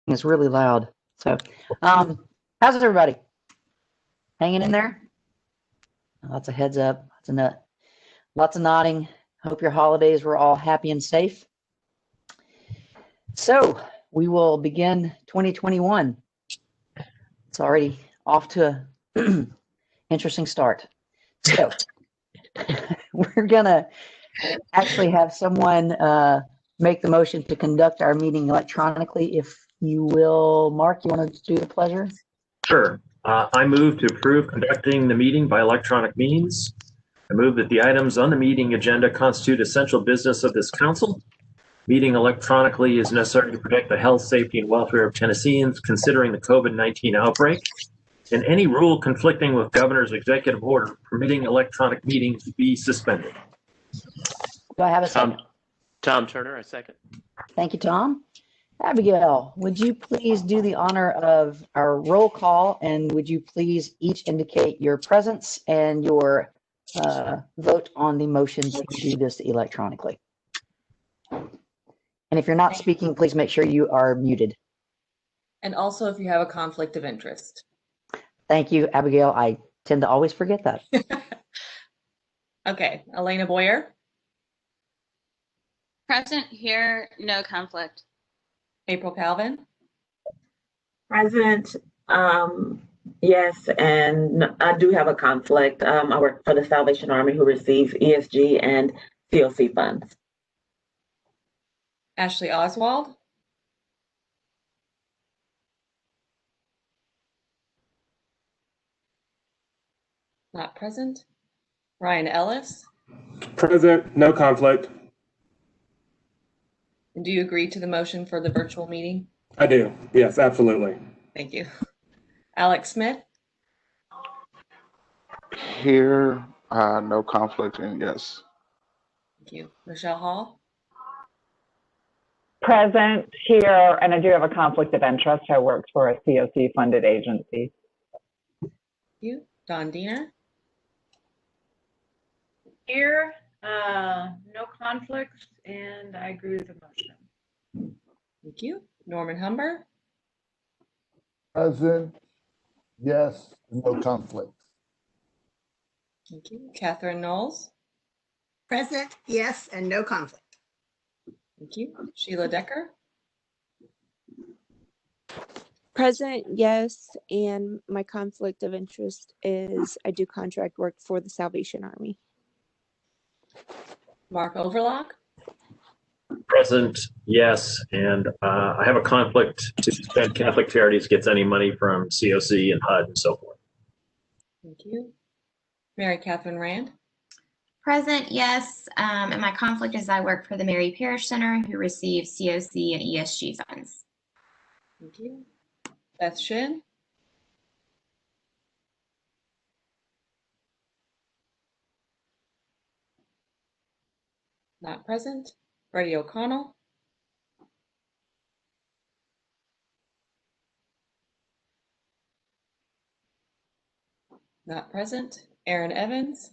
is really loud. So, how's everybody? Hanging in there? Lots of heads up, lots of nodding. Hope your holidays were all happy and safe. So, we will begin 2021. It's already off to an interesting start. So, we're gonna actually have someone make the motion to conduct our meeting electronically. If you will, Mark, you want to do the pleasure? Sure. I move to approve conducting the meeting by electronic means. I move that the items on the meeting agenda constitute essential business of this council. Meeting electronically is necessary to protect the health, safety, and welfare of Tennesseans considering the COVID-19 outbreak, and any rule conflicting with governor's executive order permitting electronic meetings to be suspended. Do I have a second? Tom Turner, a second. Thank you, Tom. Abigail, would you please do the honor of our roll call, and would you please each indicate your presence and your vote on the motion to do this electronically? And if you're not speaking, please make sure you are muted. And also if you have a conflict of interest. Thank you, Abigail. I tend to always forget that. Okay, Elena Boyer. Present, here, no conflict. April Calvin. Present, yes, and I do have a conflict. I work for the Salvation Army, who receives ESG and COC funds. Ashley Oswald. Not present. Ryan Ellis. Present, no conflict. And do you agree to the motion for the virtual meeting? I do. Yes, absolutely. Thank you. Alex Smith. Here, no conflict, and yes. Thank you. Michelle Hall. Present, here, and I do have a conflict of interest. I work for a COC-funded agency. Thank you. Don Diener. Here, no conflicts, and I agree with the motion. Thank you. Norman Humber. Present, yes, no conflict. Thank you. Catherine Knowles. Present, yes, and no conflict. Thank you. Sheila Decker. Present, yes, and my conflict of interest is I do contract work for the Salvation Army. Mark Overlock. Present, yes, and I have a conflict to suspend Catholic Charities gets any money from COC and HUD and so forth. Thank you. Mary Catherine Rand. Present, yes, and my conflict is I work for the Mary Parish Center, who receives COC and ESG funds. Thank you. Beth Shin. Not present. Freddie O'Connell. Not present. Aaron Evans.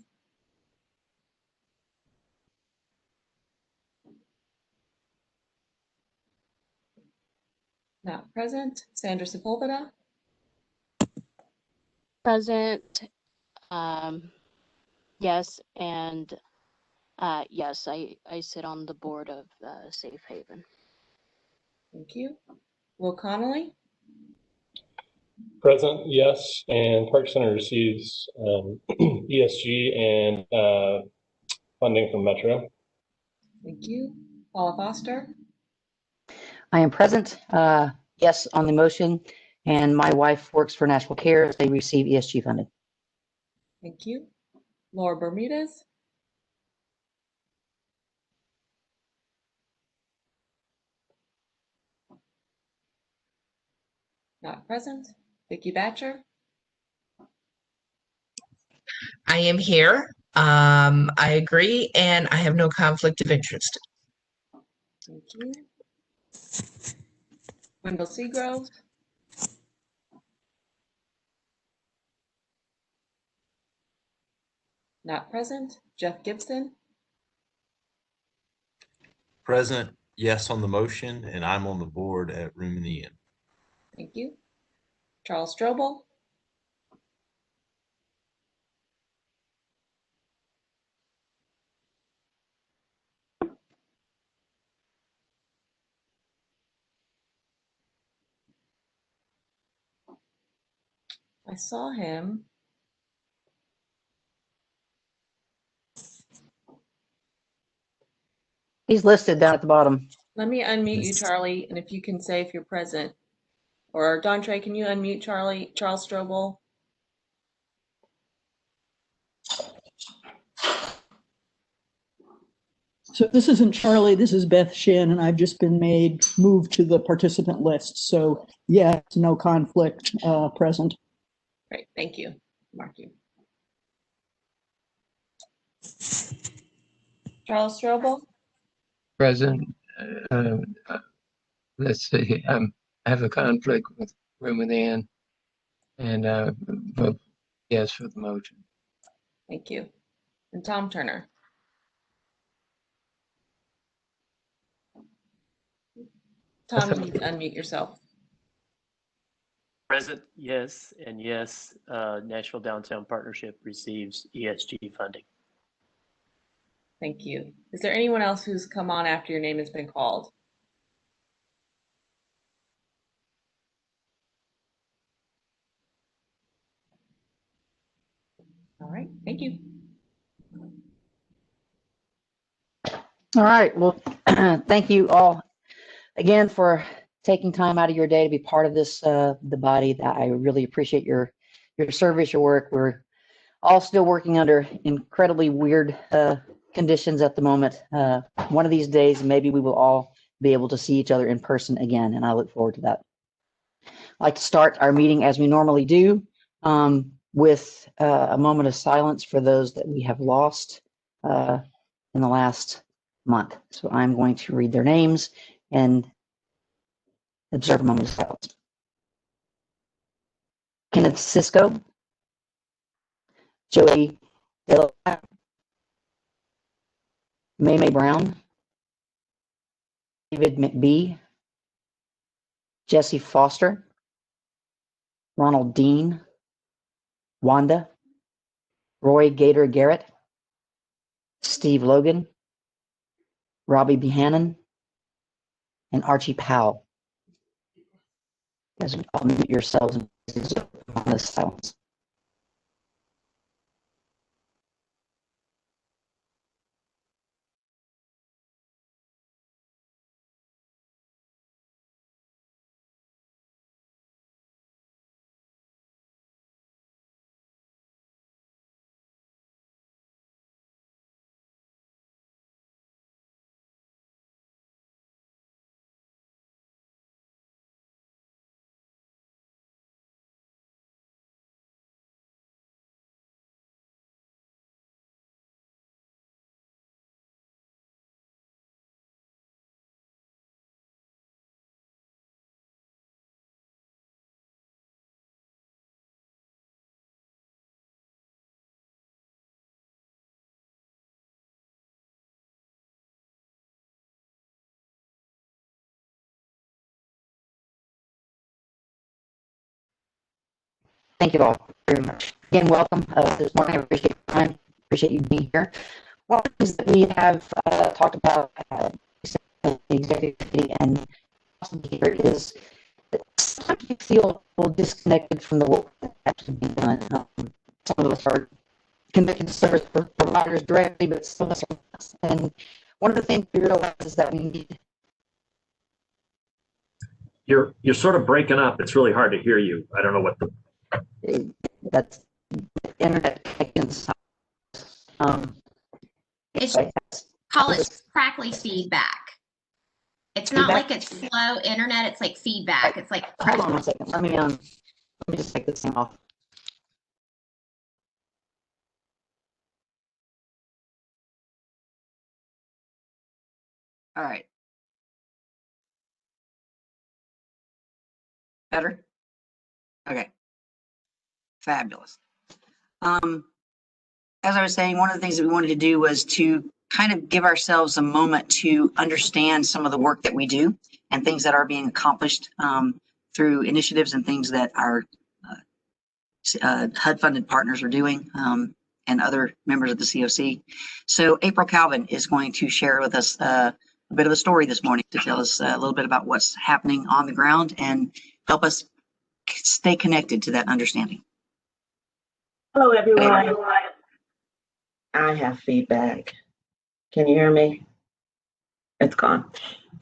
Not present. Sandra Sepulveda. Present, yes, and yes, I sit on the board of Safe Haven. Thank you. Will Connolly. Present, yes, and Park Center receives ESG and funding from Metro. Thank you. Paula Foster. I am present, yes, on the motion, and my wife works for Nashville Cares. They receive ESG funding. Thank you. Laura Bermudez. Not present. Vicki Batcher. I am here. I agree, and I have no conflict of interest. Thank you. Wendell Seagrove. Not present. Jeff Gibson. Present, yes on the motion, and I'm on the board at Room in the Inn. Thank you. Charles Strobel. I saw him. He's listed down at the bottom. Let me unmute you, Charlie, and if you can say if you're present. Or Dontre, can you unmute Charles Strobel? So this isn't Charlie, this is Beth Shin, and I've just been moved to the participant list. So yes, no conflict present. Great, thank you. Mark you. Charles Strobel? Present. Let's see. I have a conflict with Room Within, and vote yes for the motion. Thank you. And Tom Turner? Tom, you need to unmute yourself. Present, yes, and yes, Nashville Downtown Partnership receives ESG funding. Thank you. Is there anyone else who's come on after your name has been called? All right, thank you. All right. Well, thank you all again for taking time out of your day to be part of this, the body. That I really appreciate your service, your work. We're all still working under incredibly weird conditions at the moment. One of these days, maybe we will all be able to see each other in person again, and I look forward to that. I'd like to start our meeting as we normally do, with a moment of silence for those that we have lost in the last month. So I'm going to read their names and observe a moment of silence. Kenneth Cisco, Joey Dela, May Brown, David McBee, Jesse Foster, Ronald Dean, Wanda, Roy Gator Garrett, Steve Logan, Robbie Buchanan, and Archie Powell. Guys, all mute yourselves in this silence. Thank you all very much. Again, welcome this morning. I appreciate your time. Appreciate you being here. One of the things that we have talked about the executive committee and here is that sometimes you feel a little disconnected from the work that's actually being done. Some of us are convicted service providers directly, but some of us are not. And one of the things we realize is that we need. You're sort of breaking up. It's really hard to hear you. I don't know what the. That's internet connections. It's call it crackly feedback. It's not like it's slow internet. It's like feedback. It's like. Hold on 1 second. Let me just take this thing off. All right. Better? Okay. Fabulous. As I was saying, one of the things that we wanted to do was to kind of give ourselves a moment to understand some of the work that we do and things that are being accomplished through initiatives and things that our HUD-funded partners are doing, and other members of the COC. So April Calvin is going to share with us a bit of a story this morning to tell us a little bit about what's happening on the ground and help us stay connected to that understanding. Hello, everyone. I have feedback. Can you hear me? It's gone.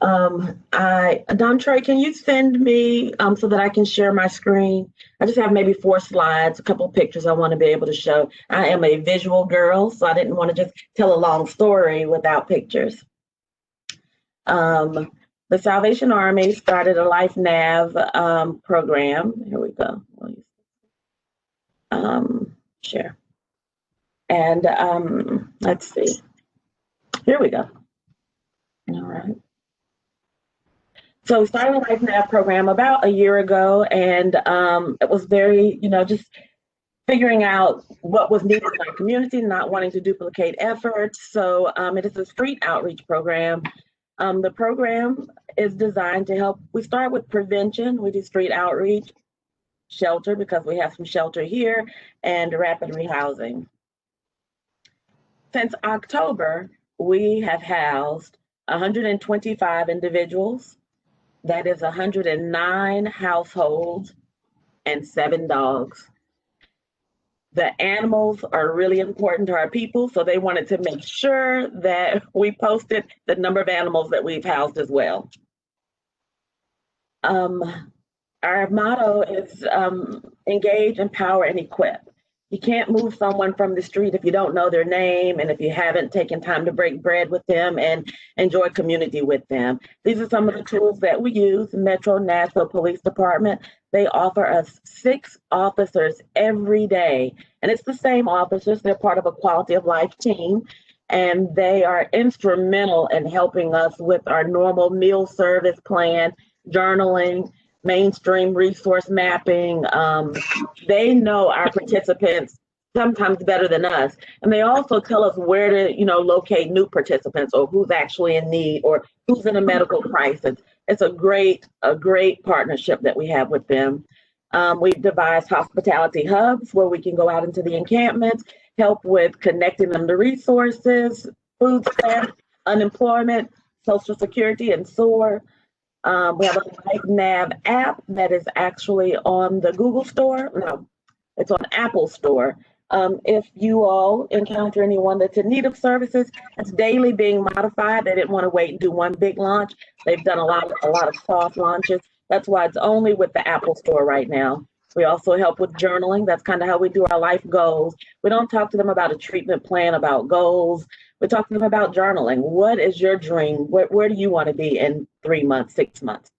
Don Troy, can you send me so that I can share my screen? I just have maybe 4 slides, a couple of pictures I want to be able to show. I am a visual girl, so I didn't want to just tell a long story without pictures. The Salvation Army started a Life Nav program. Here we go. Share. And let's see. Here we go. All right. So we started a Life Nav program about a year ago, and it was very, just figuring out what was needed in our community, not wanting to duplicate efforts. So it is a street outreach program. The program is designed to help. We start with prevention. We do street outreach, shelter, because we have some shelter here, and rapid rehousing. Since October, we have housed 125 individuals. That is 109 households and 7 dogs. The animals are really important to our people, so they wanted to make sure that we posted the number of animals that we've housed as well. Our motto is engage, empower, and equip. You can't move someone from the street if you don't know their name and if you haven't taken time to break bread with them and enjoy community with them. These are some of the tools that we use. Metro Nashville Police Department, they offer us 6 officers every day. And it's the same officers. They're part of a quality of life team. And they are instrumental in helping us with our normal meal service plan, journaling, mainstream resource mapping. They know our participants sometimes better than us. And they also tell us where to, locate new participants or who's actually in need or who's in a medical crisis. It's a great partnership that we have with them. We've devised hospitality hubs where we can go out into the encampments, help with connecting them to resources, food stamps, unemployment, Social Security, and SOAR. We have a Life Nav app that is actually on the Google Store. No, it's on Apple Store. If you all encounter anyone that's in need of services, it's daily being modified. They didn't want to wait and do one big launch. They've done a lot of soft launches. That's why it's only with the Apple Store right now. We also help with journaling. That's kind of how we do our life goals. We don't talk to them about a treatment plan, about goals. We talk to them about journaling. What is your dream? Where do you want to be in 3 months, 6 months?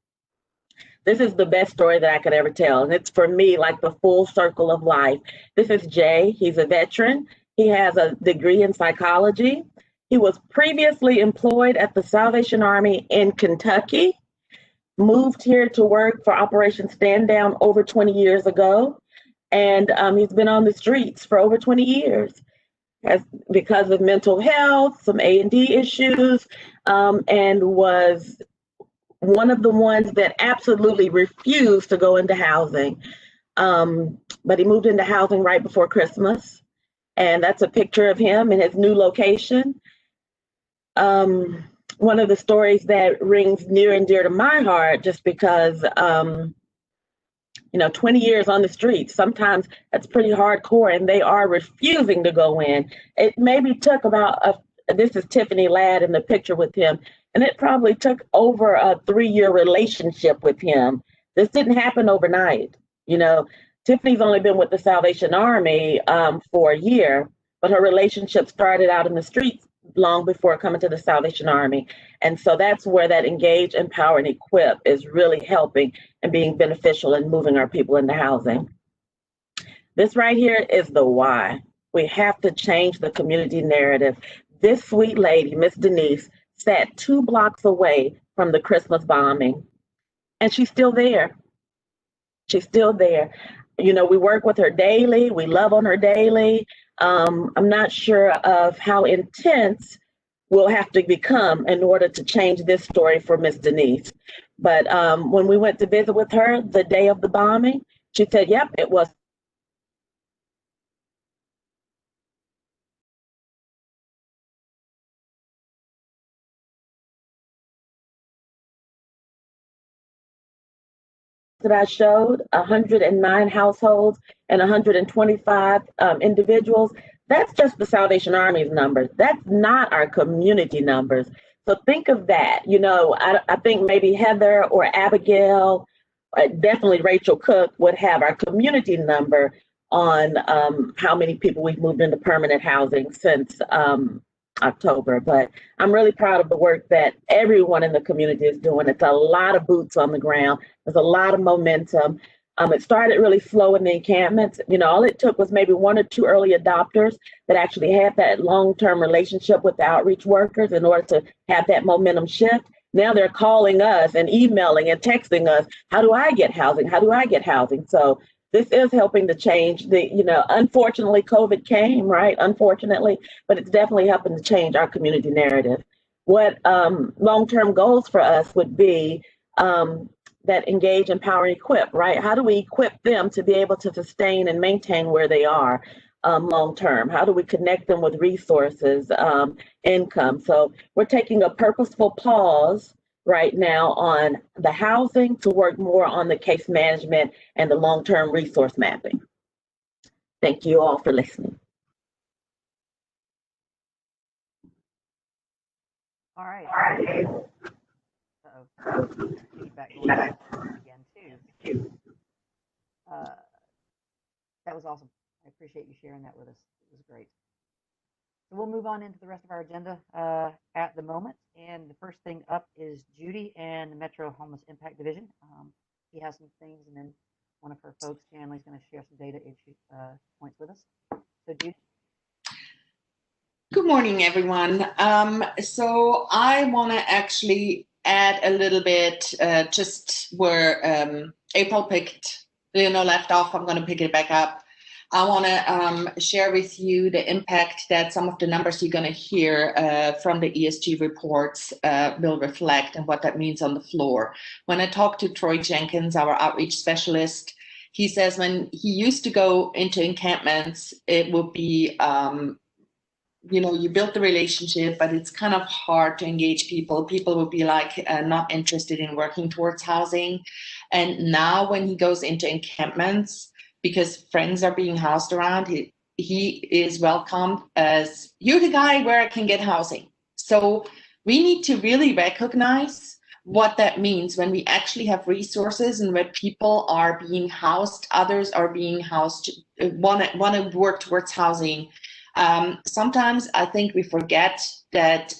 This is the best story that I could ever tell. And it's for me like the full circle of life. This is Jay. He's a veteran. He has a degree in psychology. He was previously employed at the Salvation Army in Kentucky, moved here to work for Operation Stand Down over 20 years ago. And he's been on the streets for over 20 years. Because of mental health, some A&D issues, and was one of the ones that absolutely refused to go into housing. But he moved into housing right before Christmas. And that's a picture of him in his new location. One of the stories that rings near and dear to my heart, just because 20 years on the streets, sometimes that's pretty hardcore, and they are refusing to go in. It maybe took this is Tiffany Ladd in the picture with him, and it probably took over a 3-year relationship with him. This didn't happen overnight. Tiffany's only been with the Salvation Army for a year, but her relationship started out in the streets long before coming to the Salvation Army. And so that's where that engage, empower, and equip is really helping and being beneficial in moving our people into housing. This right here is the why. We have to change the community narrative. This sweet lady, Miss Denise, sat 2 blocks away from the Christmas bombing, and she's still there. She's still there. We work with her daily. We love on her daily. I'm not sure of how intense we'll have to become in order to change this story for Miss Denise. But when we went to visit with her the day of the bombing, she said, yep, it was that I showed, 109 households and 125 individuals. That's just the Salvation Army's numbers. That's not our community numbers. So think of that. You know, I think maybe Heather or Abigail, definitely Rachel Cook would have our community number on how many people we've moved into permanent housing since October. But I'm really proud of the work that everyone in the community is doing. It's a lot of boots on the ground. There's a lot of momentum. It started really slow in the encampments. You know, all it took was maybe 1 or 2 early adopters that actually had that long-term relationship with the outreach workers in order to have that momentum shift. Now they're calling us and emailing and texting us, how do I get housing? How do I get housing? So this is helping to change the, you know, unfortunately COVID came, right? Unfortunately, but it's definitely helping to change our community narrative. What long-term goals for us would be that engage, empower, and equip, right? How do we equip them to be able to sustain and maintain where they are long-term? How do we connect them with resources, income? So we're taking a purposeful pause right now on the housing to work more on the case management and the long-term resource mapping. Thank you all for listening. All right. Feedback going on again too. That was awesome. I appreciate you sharing that with us. It was great. So we'll move on into the rest of our agenda at the moment. And the first thing up is Judy and the Metro Homeless Impact Division. He has some things, and then one of her folks, Janley's going to share some data points with us. So Judy. Good morning, everyone. So I want to actually add a little bit just where April left off. I'm going to pick it back up. I want to share with you the impact that some of the numbers you're going to hear from the ESG reports will reflect and what that means on the floor. When I talked to Troy Jenkins, our outreach specialist, he says when he used to go into encampments, it would be you build the relationship, but it's kind of hard to engage people. People would be like not interested in working towards housing. And now when he goes into encampments, because friends are being housed around, he is welcomed as, you're the guy where I can get housing. So we need to really recognize what that means when we actually have resources and where people are being housed, others are being housed, want to work towards housing. Sometimes I think we forget that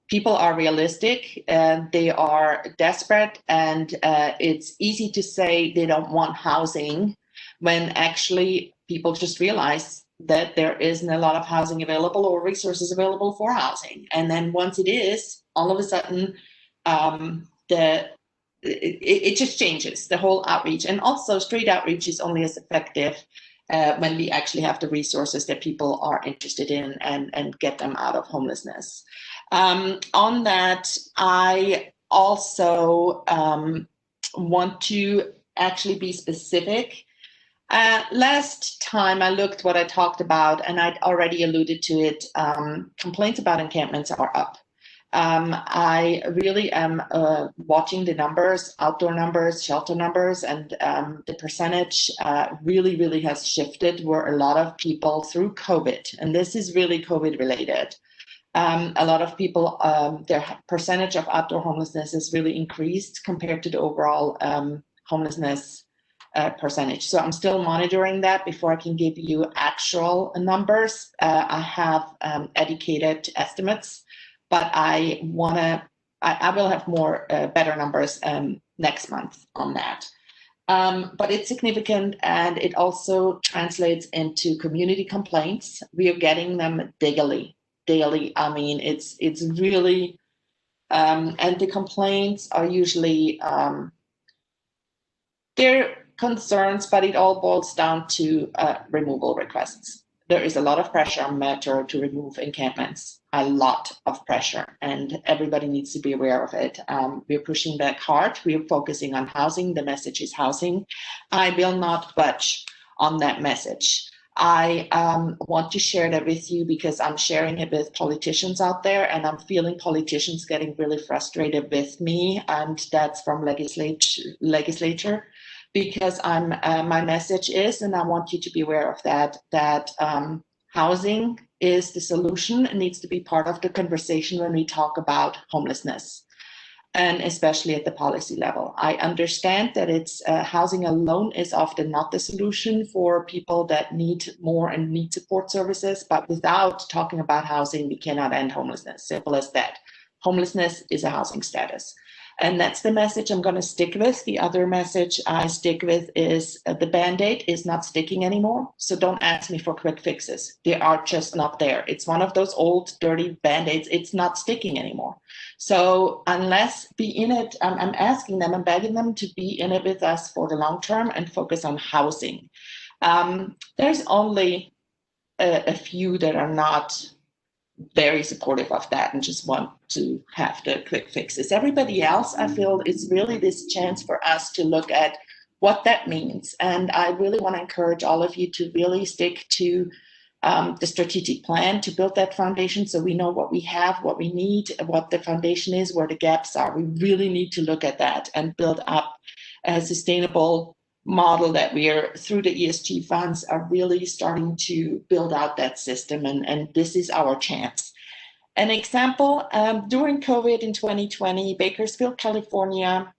people are realistic and they are desperate, and it's easy to say they don't want housing when actually people just realize that there isn't a lot of housing available or resources available for housing. And then once it is, all of a sudden, it just changes the whole outreach. And also street outreach is only as effective when we actually have the resources that people are interested in and get them out of homelessness. On that, I also want to actually be specific. Last time I looked what I talked about, and I'd already alluded to it, complaints about encampments are up. I really am watching the numbers, outdoor numbers, shelter numbers, and the percentage really has shifted where a lot of people through COVID, and this is really COVID related, a lot of people, their percentage of outdoor homelessness has really increased compared to the overall homelessness percentage. So I'm still monitoring that before I can give you actual numbers. I have educated estimates, but I will have more better numbers next month on that. But it's significant, and it also translates into community complaints. We are getting them daily. I mean, it's really, and the complaints are usually they're concerns, but it all boils down to removal requests. there is a lot of pressure on Metro to remove encampments, a lot of pressure, and everybody needs to be aware of it. We're pushing back hard. We're focusing on housing. The message is housing. I will not budge on that message. I want to share that with you because I'm sharing it with politicians out there, and I'm feeling politicians getting really frustrated with me, and that's from legislature. Because my message is, and I want you to be aware of that housing is the solution. It needs to be part of the conversation when we talk about homelessness, and especially at the policy level. I understand that it's housing alone is often not the solution for people that need more and need support services, but without talking about housing, we cannot end homelessness. Simple as that. Homelessness is a housing status. And that's the message I'm going to stick with. The other message I stick with is the Band-Aid is not sticking anymore. So don't ask me for quick fixes. They are just not there. It's one of those old, dirty Band-Aids. It's not sticking anymore. So unless be in it, I'm asking them, I'm begging them to be in it with us for the long term and focus on housing. There's only a few that are not very supportive of that and just want to have the quick fixes. Everybody else, I feel, is really this chance for us to look at what that means. And I really want to encourage all of you to really stick to the strategic plan to build that foundation so we know what we have, what we need, what the foundation is, where the gaps are. We really need to look at that and build up a sustainable model that we are, through the ESG funds, are really starting to build out that system, and this is our chance. An example, during COVID in 2020, Bakersfield, California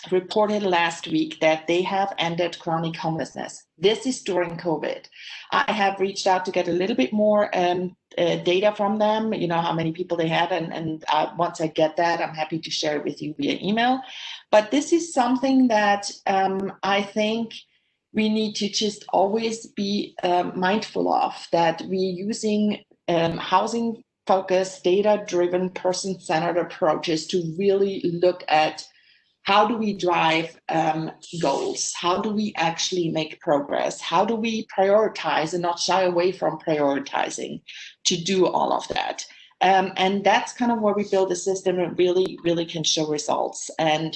reported last week that they have ended chronic homelessness. This is during COVID. I have reached out to get a little bit more data from them, you know, how many people they had, and once I get that, I'm happy to share it with you via email. But this is something that I think we need to just always be mindful of, that we're using housing-focused, data-driven, person-centered approaches to really look at how do we drive goals? How do we actually make progress? How do we prioritize and not shy away from prioritizing to do all of that? And that's kind of where we build a system that really, really can show results. And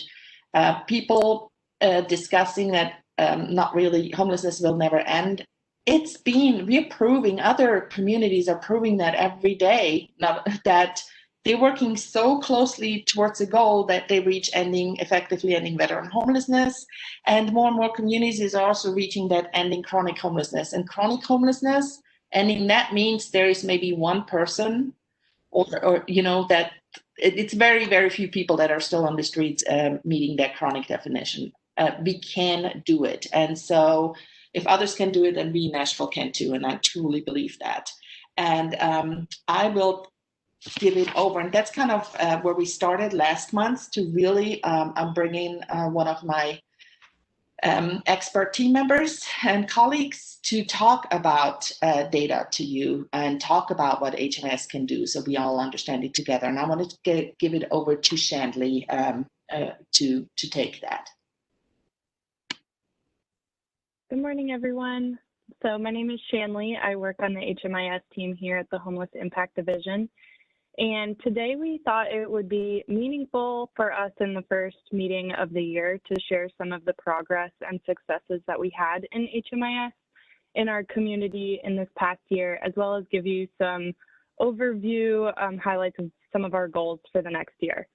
people discussing that not really, homelessness will never end. We're proving, other communities are proving that every day, that they're working so closely towards a goal that they reach effectively ending veteran homelessness. And more communities are also reaching that ending chronic homelessness. And chronic homelessness, ending that means there is maybe one person or you know, that it's very, very few people that are still on the streets meeting that chronic definition. We can do it. And so if others can do it, then we in Nashville can too. And I truly believe that. And I will give it over. And that's kind of where we started last month to really, I'm bringing one of my expert team members and colleagues to talk about data to you and talk about what HMS can do so we all understand it together. And I wanted to give it over to Shanley to take that. Good morning, everyone. So my name is Shanley. I work on the HMIS team here at the Homeless Impact Division. And today we thought it would be meaningful for us in the first meeting of the year to share some of the progress and successes that we had in HMIS in our community in this past year, as well as give you some overview highlights of some of our goals for the next year.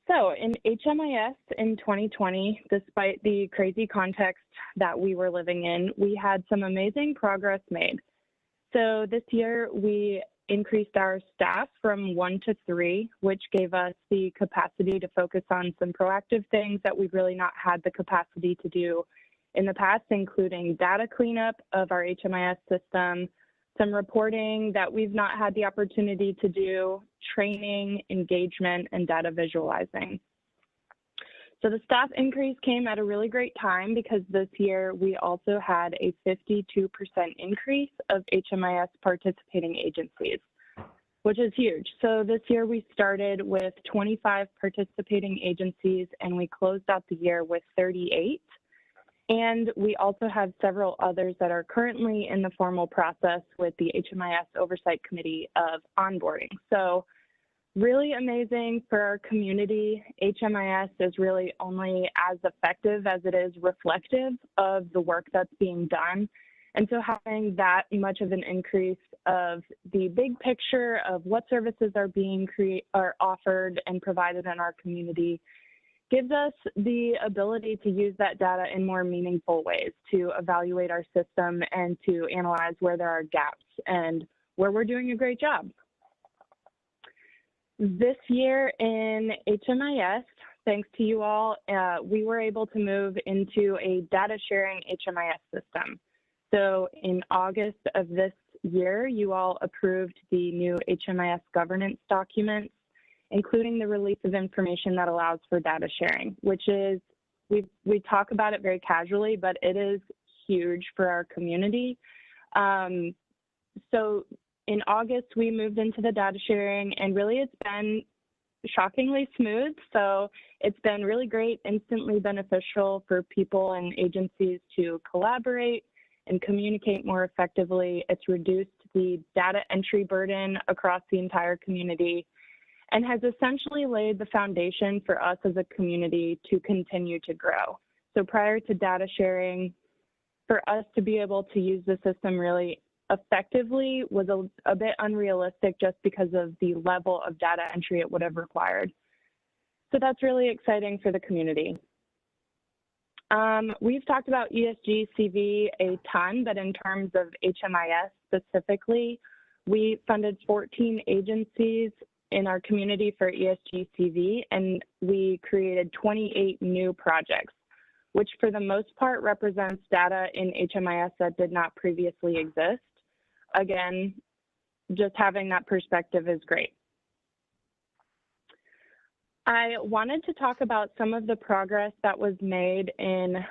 So in HMIS in 2020, despite the crazy context that we were living in, we had some amazing progress made. So this year we increased our staff from 1 to 3, which gave us the capacity to focus on some proactive things that we've really not had the capacity to do in the past, including data cleanup of our HMIS system, some reporting that we've not had the opportunity to do, training, engagement, and data visualizing. So the staff increase came at a really great time because this year we also had a 52% increase of HMIS participating agencies, which is huge. So this year we started with 25 participating agencies and we closed out the year with 38. And we also have several others that are currently in the formal process with the HMIS Oversight Committee of onboarding. So really amazing for our community. HMIS is really only as effective as it is reflective of the work that's being done. And so having that much of an increase of the big picture of what services are being offered and provided in our community gives us the ability to use that data in more meaningful ways to evaluate our system and to analyze where there are gaps and where we're doing a great job. This year in HMIS, thanks to you all, we were able to move into a data sharing HMIS system. So in August of this year, you all approved the new HMIS governance documents, including the release of information that allows for data sharing, which is, we talk about it very casually, but it is huge for our community. So in August, we moved into the data sharing, and really it's been shockingly smooth. So it's been really great, instantly beneficial for people and agencies to collaborate and communicate more effectively. It's reduced the data entry burden across the entire community and has essentially laid the foundation for us as a community to continue to grow. So prior to data sharing, for us to be able to use the system really effectively was a bit unrealistic just because of the level of data entry it would have required. So that's really exciting for the community. We've talked about ESG CV a ton, but in terms of HMIS specifically, we funded 14 agencies in our community for ESG CV, and we created 28 new projects, which for the most part represents data in HMIS that did not previously exist. Again, just having that perspective is great. I wanted to talk about some of the progress that was made in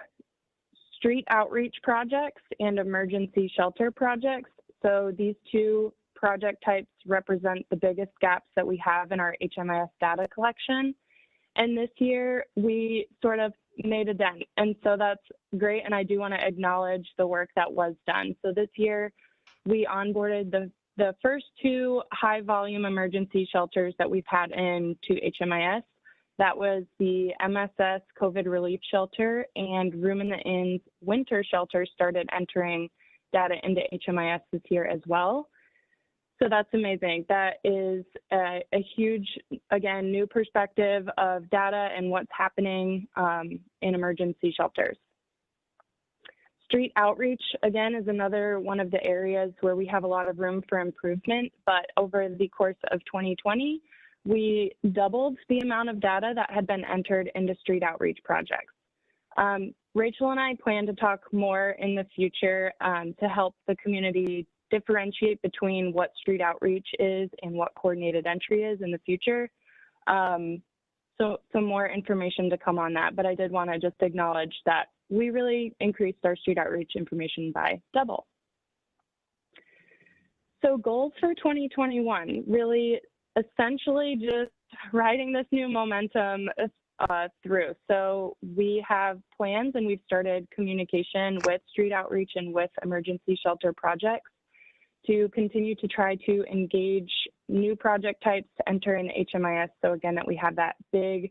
street outreach projects and emergency shelter projects. So these two project types represent the biggest gaps that we have in our HMIS data collection. And this year we sort of made a dent. And so that's great. And I do want to acknowledge the work that was done. So this year we onboarded the first two high volume emergency shelters that we've had into HMIS. That was the MSS COVID Relief Shelter, and Room in the Inn's winter shelter started entering data into HMIS this year as well. So that's amazing. That is a huge, again, new perspective of data and what's happening in emergency shelters. Street outreach, again, is another one of the areas where we have a lot of room for improvement, but over the course of 2020, we doubled the amount of data that had been entered into street outreach projects. Rachel and I plan to talk more in the future to help the community differentiate between what street outreach is and what coordinated entry is in the future. So some more information to come on that, but I did want to just acknowledge that we really increased our street outreach information by double. So goals for 2021, really essentially just riding this new momentum through. So we have plans and we've started communication with street outreach and with emergency shelter projects to continue to try to engage new project types to enter in HMIS. So again, that we have that big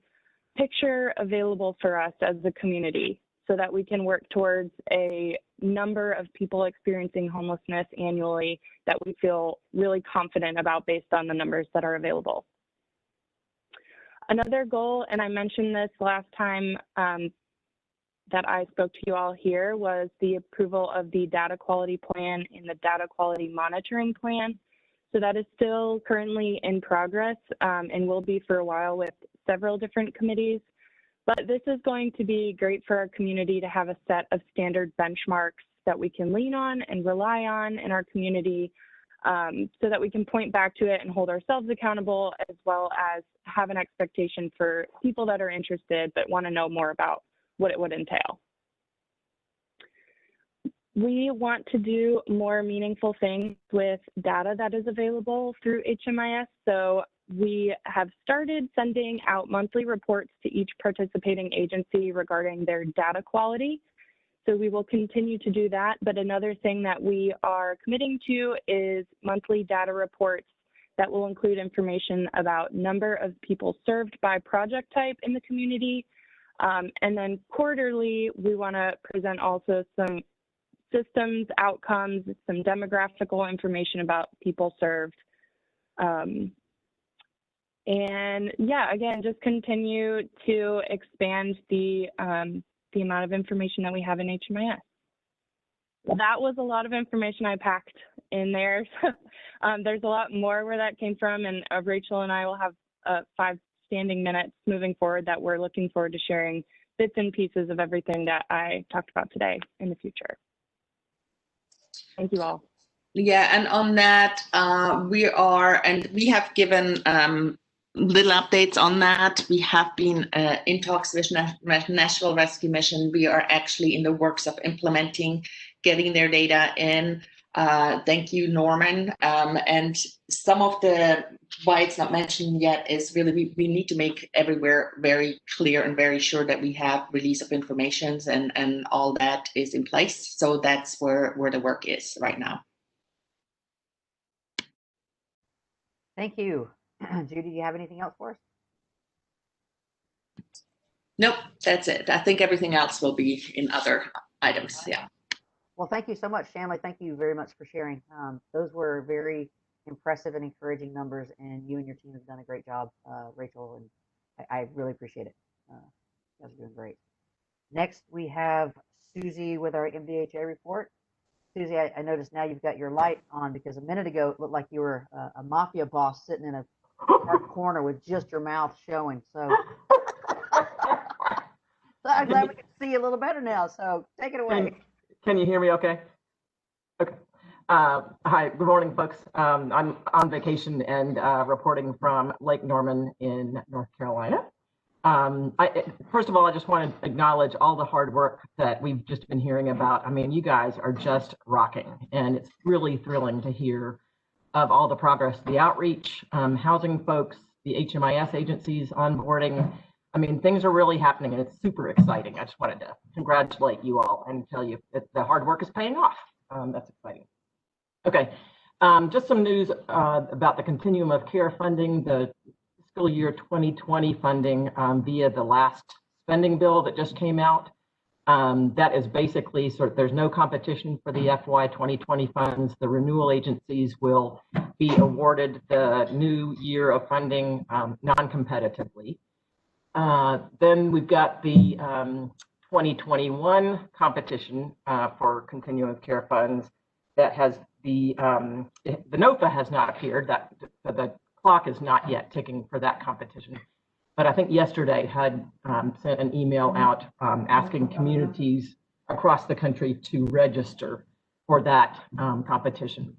picture available for us as a community so that we can work towards a number of people experiencing homelessness annually that we feel really confident about based on the numbers that are available. Another goal, and I mentioned this last time that I spoke to you all here, was the approval of the data quality plan and the data quality monitoring plan. So that is still currently in progress and will be for a while with several different committees. But this is going to be great for our community to have a set of standard benchmarks that we can lean on and rely on in our community so that we can point back to it and hold ourselves accountable, as well as have an expectation for people that are interested but want to know more about what it would entail. We want to do more meaningful things with data that is available through HMIS. So we have started sending out monthly reports to each participating agency regarding their data quality. So we will continue to do that. But another thing that we are committing to is monthly data reports that will include information about number of people served by project type in the community. And then quarterly, we want to present also some systems, outcomes, some demographical information about people served. And yeah, again, just continue to expand the amount of information that we have in HMIS. That was a lot of information I packed in there. There's a lot more where that came from, and Rachel and I will have 5 standing minutes moving forward that we're looking forward to sharing bits and pieces of everything that I talked about today in the future. Thank you all. Yeah, and on that, we have given little updates on that. We have been in talks with Nashville Rescue Mission. We are actually in the works of implementing, getting their data in. Thank you, Norman. And some of why it's not mentioned yet is really we need to make everywhere very clear and very sure that we have release of information and all that is in place. So that's where the work is right now. Thank you. Judy, do you have anything else for us? Nope, that's it. I think everything else will be in other items. Yeah. Well, thank you so much, Shanley. Thank you very much for sharing. Those were very impressive and encouraging numbers, and you and your team have done a great job, Rachel, and I really appreciate it. You guys are doing great. Next, we have Susie with our MDHA report. Susie, I noticed now you've got your light on, because a minute ago it looked like you were a mafia boss sitting in a dark corner with just your mouth showing. So I'm glad we can see you a little better now. So take it away. Can you hear me okay? Okay. Hi, good morning, folks. I'm on vacation and reporting from Lake Norman in North Carolina. First of all, I just want to acknowledge all the hard work that we've just been hearing about. I mean, you guys are just rocking, and it's really thrilling to hear of all the progress, the outreach, housing folks, the HMIS agencies onboarding. I mean, things are really happening, and it's super exciting. I just wanted to congratulate you all and tell you that the hard work is paying off. That's exciting. Okay, just some news about the Continuum of Care funding, the fiscal year 2020 funding via the last spending bill that just came out. That is basically there's no competition for the FY 2020 funds. The renewal agencies will be awarded the new year of funding non-competitively. Then we've got the 2021 competition for Continuum of Care funds that has the NOFA has not appeared. That the clock is not yet ticking for that competition. But I think yesterday HUD sent an email out asking communities across the country to register for that competition.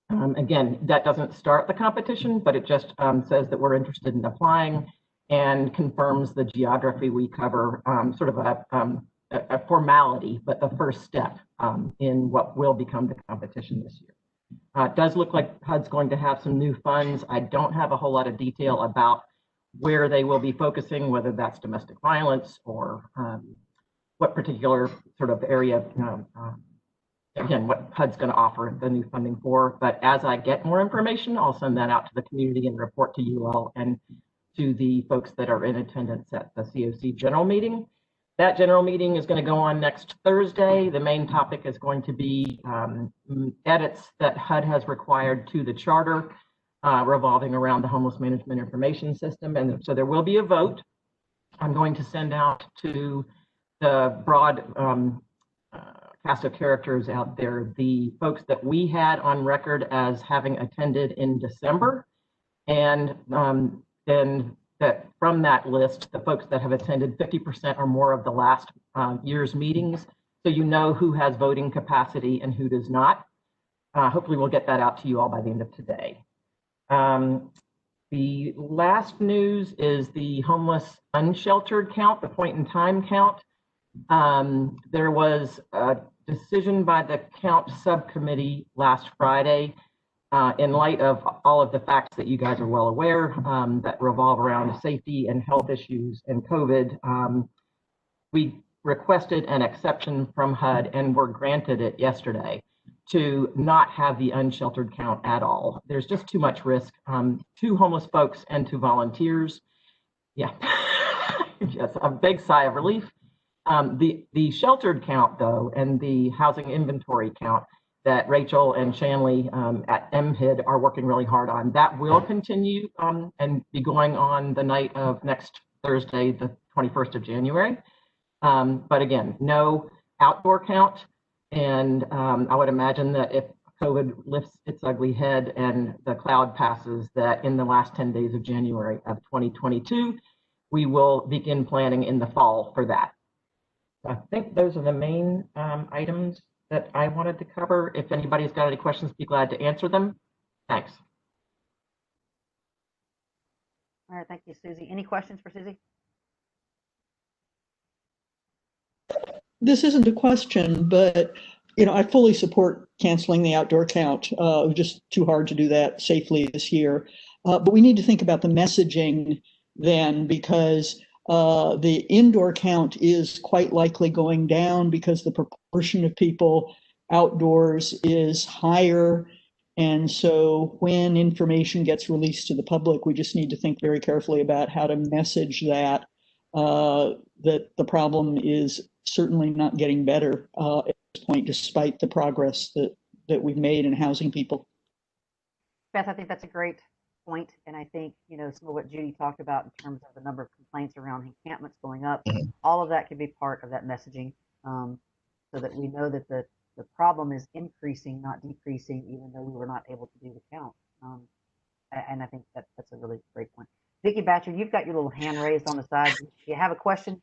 Again, that doesn't start the competition, but it just says that we're interested in applying and confirms the geography we cover, sort of a formality, but the first step in what will become the competition this year. It does look like HUD's going to have some new funds. I don't have a whole lot of detail about where they will be focusing, whether that's domestic violence or what particular sort of area, again, what HUD's going to offer the new funding for. But as I get more information, I'll send that out to the community and report to you all and to the folks that are in attendance at the COC general meeting. That general meeting is going to go on next Thursday. The main topic is going to be edits that HUD has required to the charter revolving around the homeless management information system. And so there will be a vote. I'm going to send out to the broad cast of characters out there the folks that we had on record as having attended in December. And then that from that list, the folks that have attended 50% or more of the last year's meetings, so you know who has voting capacity and who does not. Hopefully we'll get that out to you all by the end of today. The last news is the homeless unsheltered count, the point in time count. There was a decision by the count subcommittee last Friday in light of all of the facts that you guys are well aware that revolve around safety and health issues and COVID. We requested an exception from HUD and were granted it yesterday to not have the unsheltered count at all. There's just too much risk to homeless folks and to volunteers. Yeah, just a big sigh of relief. The sheltered count, though, and the housing inventory count that Rachel and Shanley at MHID are working really hard on, that will continue and be going on the night of next Thursday, the 21st of January. But again, no outdoor count. And I would imagine that if COVID lifts its ugly head and the cloud passes, that in the last 10 days of January of 2022, we will begin planning in the fall for that. I think those are the main items that I wanted to cover. If anybody's got any questions, be glad to answer them. Thanks. All right, thank you, Susie. Any questions for Susie? This isn't a question, but I fully support canceling the outdoor count. It was just too hard to do that safely this year. But we need to think about the messaging then, because the indoor count is quite likely going down because the proportion of people outdoors is higher. And so when information gets released to the public, we just need to think very carefully about how to message that, that the problem is certainly not getting better at this point, despite the progress that we've made in housing people. Beth, I think that's a great point. And I think, some of what Judy talked about in terms of the number of complaints around encampments going up, all of that could be part of that messaging, so that we know that the problem is increasing, not decreasing, even though we were not able to do the count. And I think that's a really great point. Vicki Batcher, you've got your little hand raised on the side. Do you have a question?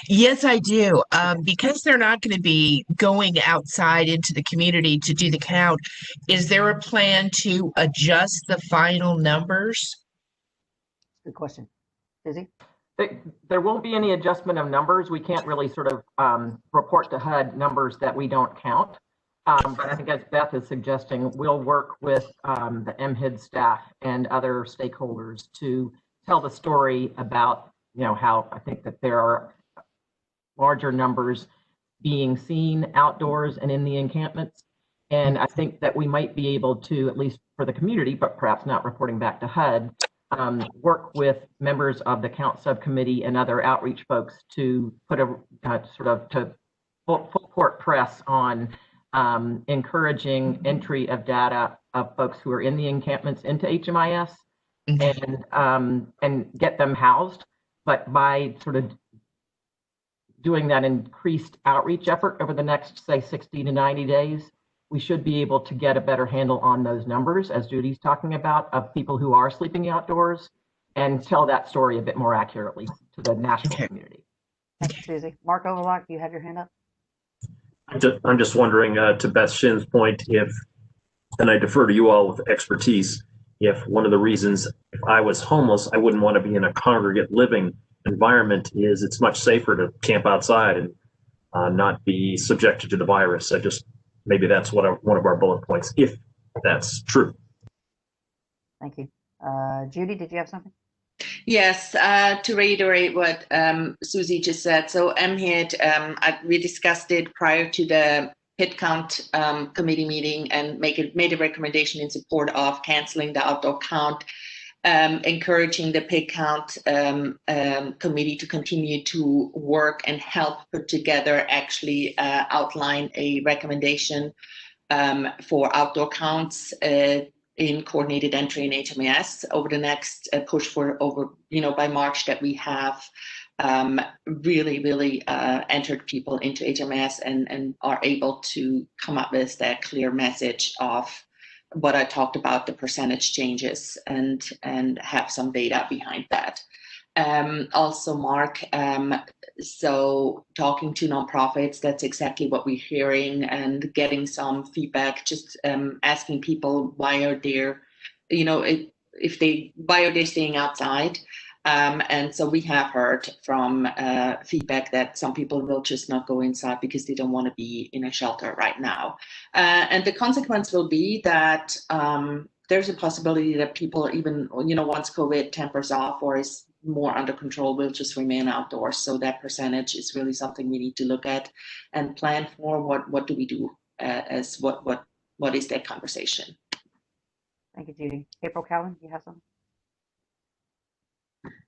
Yes, I do. Because they're not going to be going outside into the community to do the count, is there a plan to adjust the final numbers? Good question. Susie? There won't be any adjustment of numbers. We can't really sort of report to HUD numbers that we don't count. But I think, as Beth is suggesting, we'll work with the MHID staff and other stakeholders to tell the story about, how I think that there are larger numbers being seen outdoors and in the encampments. And I think that we might be able to, at least for the community, but perhaps not reporting back to HUD, work with members of the count subcommittee and other outreach folks to put a to full court press on encouraging entry of data of folks who are in the encampments into HMIS and get them housed. But by sort of doing that increased outreach effort over the next, say, 60 to 90 days, we should be able to get a better handle on those numbers, as Judy's talking about, of people who are sleeping outdoors, and tell that story a bit more accurately to the Nashville community. Thanks, Susie. Mark Overlock, do you have your hand up? I'm just wondering, to Beth Shin's point, and I defer to you all with expertise, if one of the reasons, if I was homeless, I wouldn't want to be in a congregate living environment, is it's much safer to camp outside and not be subjected to the virus. Maybe that's one of our bullet points, if that's true. Thank you. Judy, did you have something? Yes, to reiterate what Susie just said. So MHID, we discussed it prior to the PIT count committee meeting and made a recommendation in support of canceling the outdoor count, encouraging the PIT count committee to continue to work and help put together, actually outline a recommendation for outdoor counts in coordinated entry in HMIS over the next push for by March, that we have really entered people into HMIS and are able to come up with that clear message of what I talked about, the percentage changes, and have some data behind that. Also, Mark, so talking to nonprofits, that's exactly what we're hearing, and getting some feedback, just asking people why are they, why are they staying outside? And so we have heard from feedback that some people will just not go inside because they don't want to be in a shelter right now. And the consequence will be that there's a possibility that people, even once COVID tempers off or is more under control will just remain outdoors. So that percentage is really something we need to look at and plan for. What do we do as what is that conversation? Thank you, Judy. April Cowan, you have something?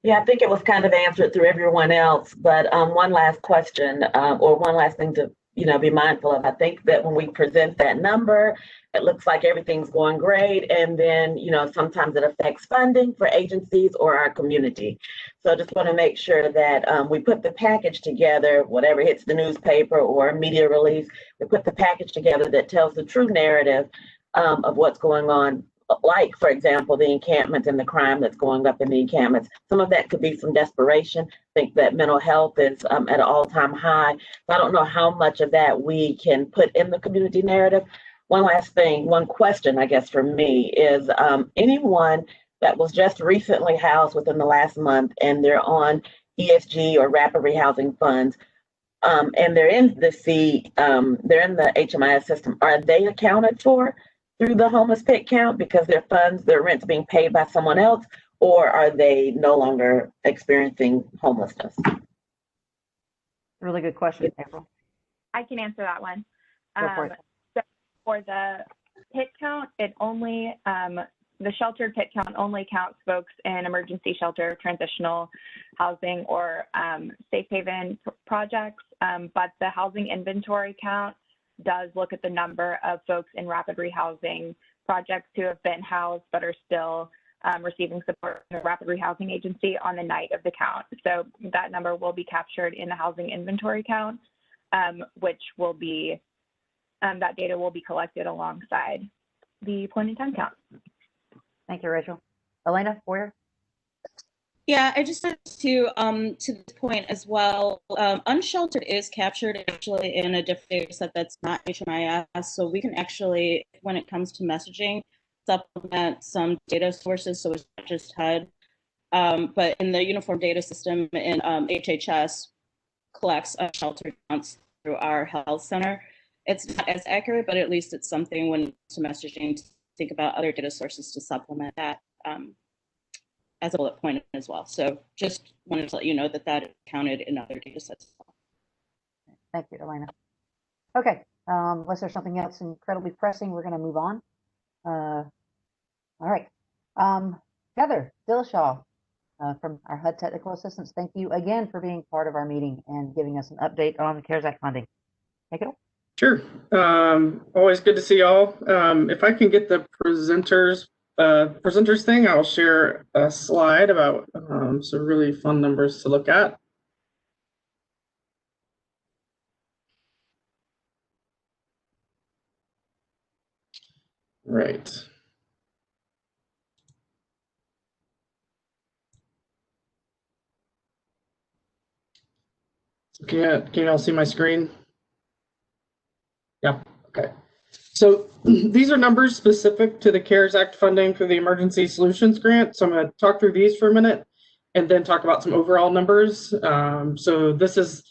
Yeah, I think it was kind of answered through everyone else, but one last question or one last thing to be mindful of. I think that when we present that number, it looks like everything's going great, and then sometimes it affects funding for agencies or our community. So I just want to make sure that we put the package together, whatever hits the newspaper or media release, we put the package together that tells the true narrative of what's going on. Like, for example, the encampments and the crime that's going up in the encampments. Some of that could be some desperation. I think that mental health is at an all-time high. So I don't know how much of that we can put in the community narrative. One last thing, one question, I guess, for me is anyone that was just recently housed within the last month and they're on ESG or rapid rehousing funds, and they're in the HMIS system, are they accounted for through the homeless pit count because their rent's being paid by someone else, or are they no longer experiencing homelessness? Really good question, April. I can answer that one. Go for it. So for the pit count, the sheltered pit count only counts folks in emergency shelter, transitional housing, or safe haven projects, but the housing inventory count does look at the number of folks in rapid rehousing projects who have been housed but are still receiving support from the rapid rehousing agency on the night of the count. So that number will be captured in the housing inventory count, which will be, that data will be collected alongside the point in time count. Thank you, Rachel. Elena, Boyer? Yeah, I just wanted to this point as well. Unsheltered is captured actually in a different data set that's not HMIS, so we can actually, when it comes to messaging, supplement some data sources, so it's not just HUD, but in the uniform data system in HHS collects unsheltered counts through our health center. It's not as accurate, but at least it's something when it comes to messaging to think about other data sources to supplement that. As a bullet point as well. So just wanted to let you know that that is counted in other data sets. Thank you, Elena. Okay, unless there's something else incredibly pressing, we're going to move on. All right. Heather Dillashaw from our HUD Technical Assistance, thank you again for being part of our meeting and giving us an update on the CARES Act funding. Take it away. Sure. Always good to see y'all. If I can get the presenters thing, I'll share a slide about some really fun numbers to look at. Right. So can you all see my screen? Yeah, okay. So these are numbers specific to the CARES Act funding for the Emergency Solutions Grant. So I'm going to talk through these for a minute and then talk about some overall numbers. So this is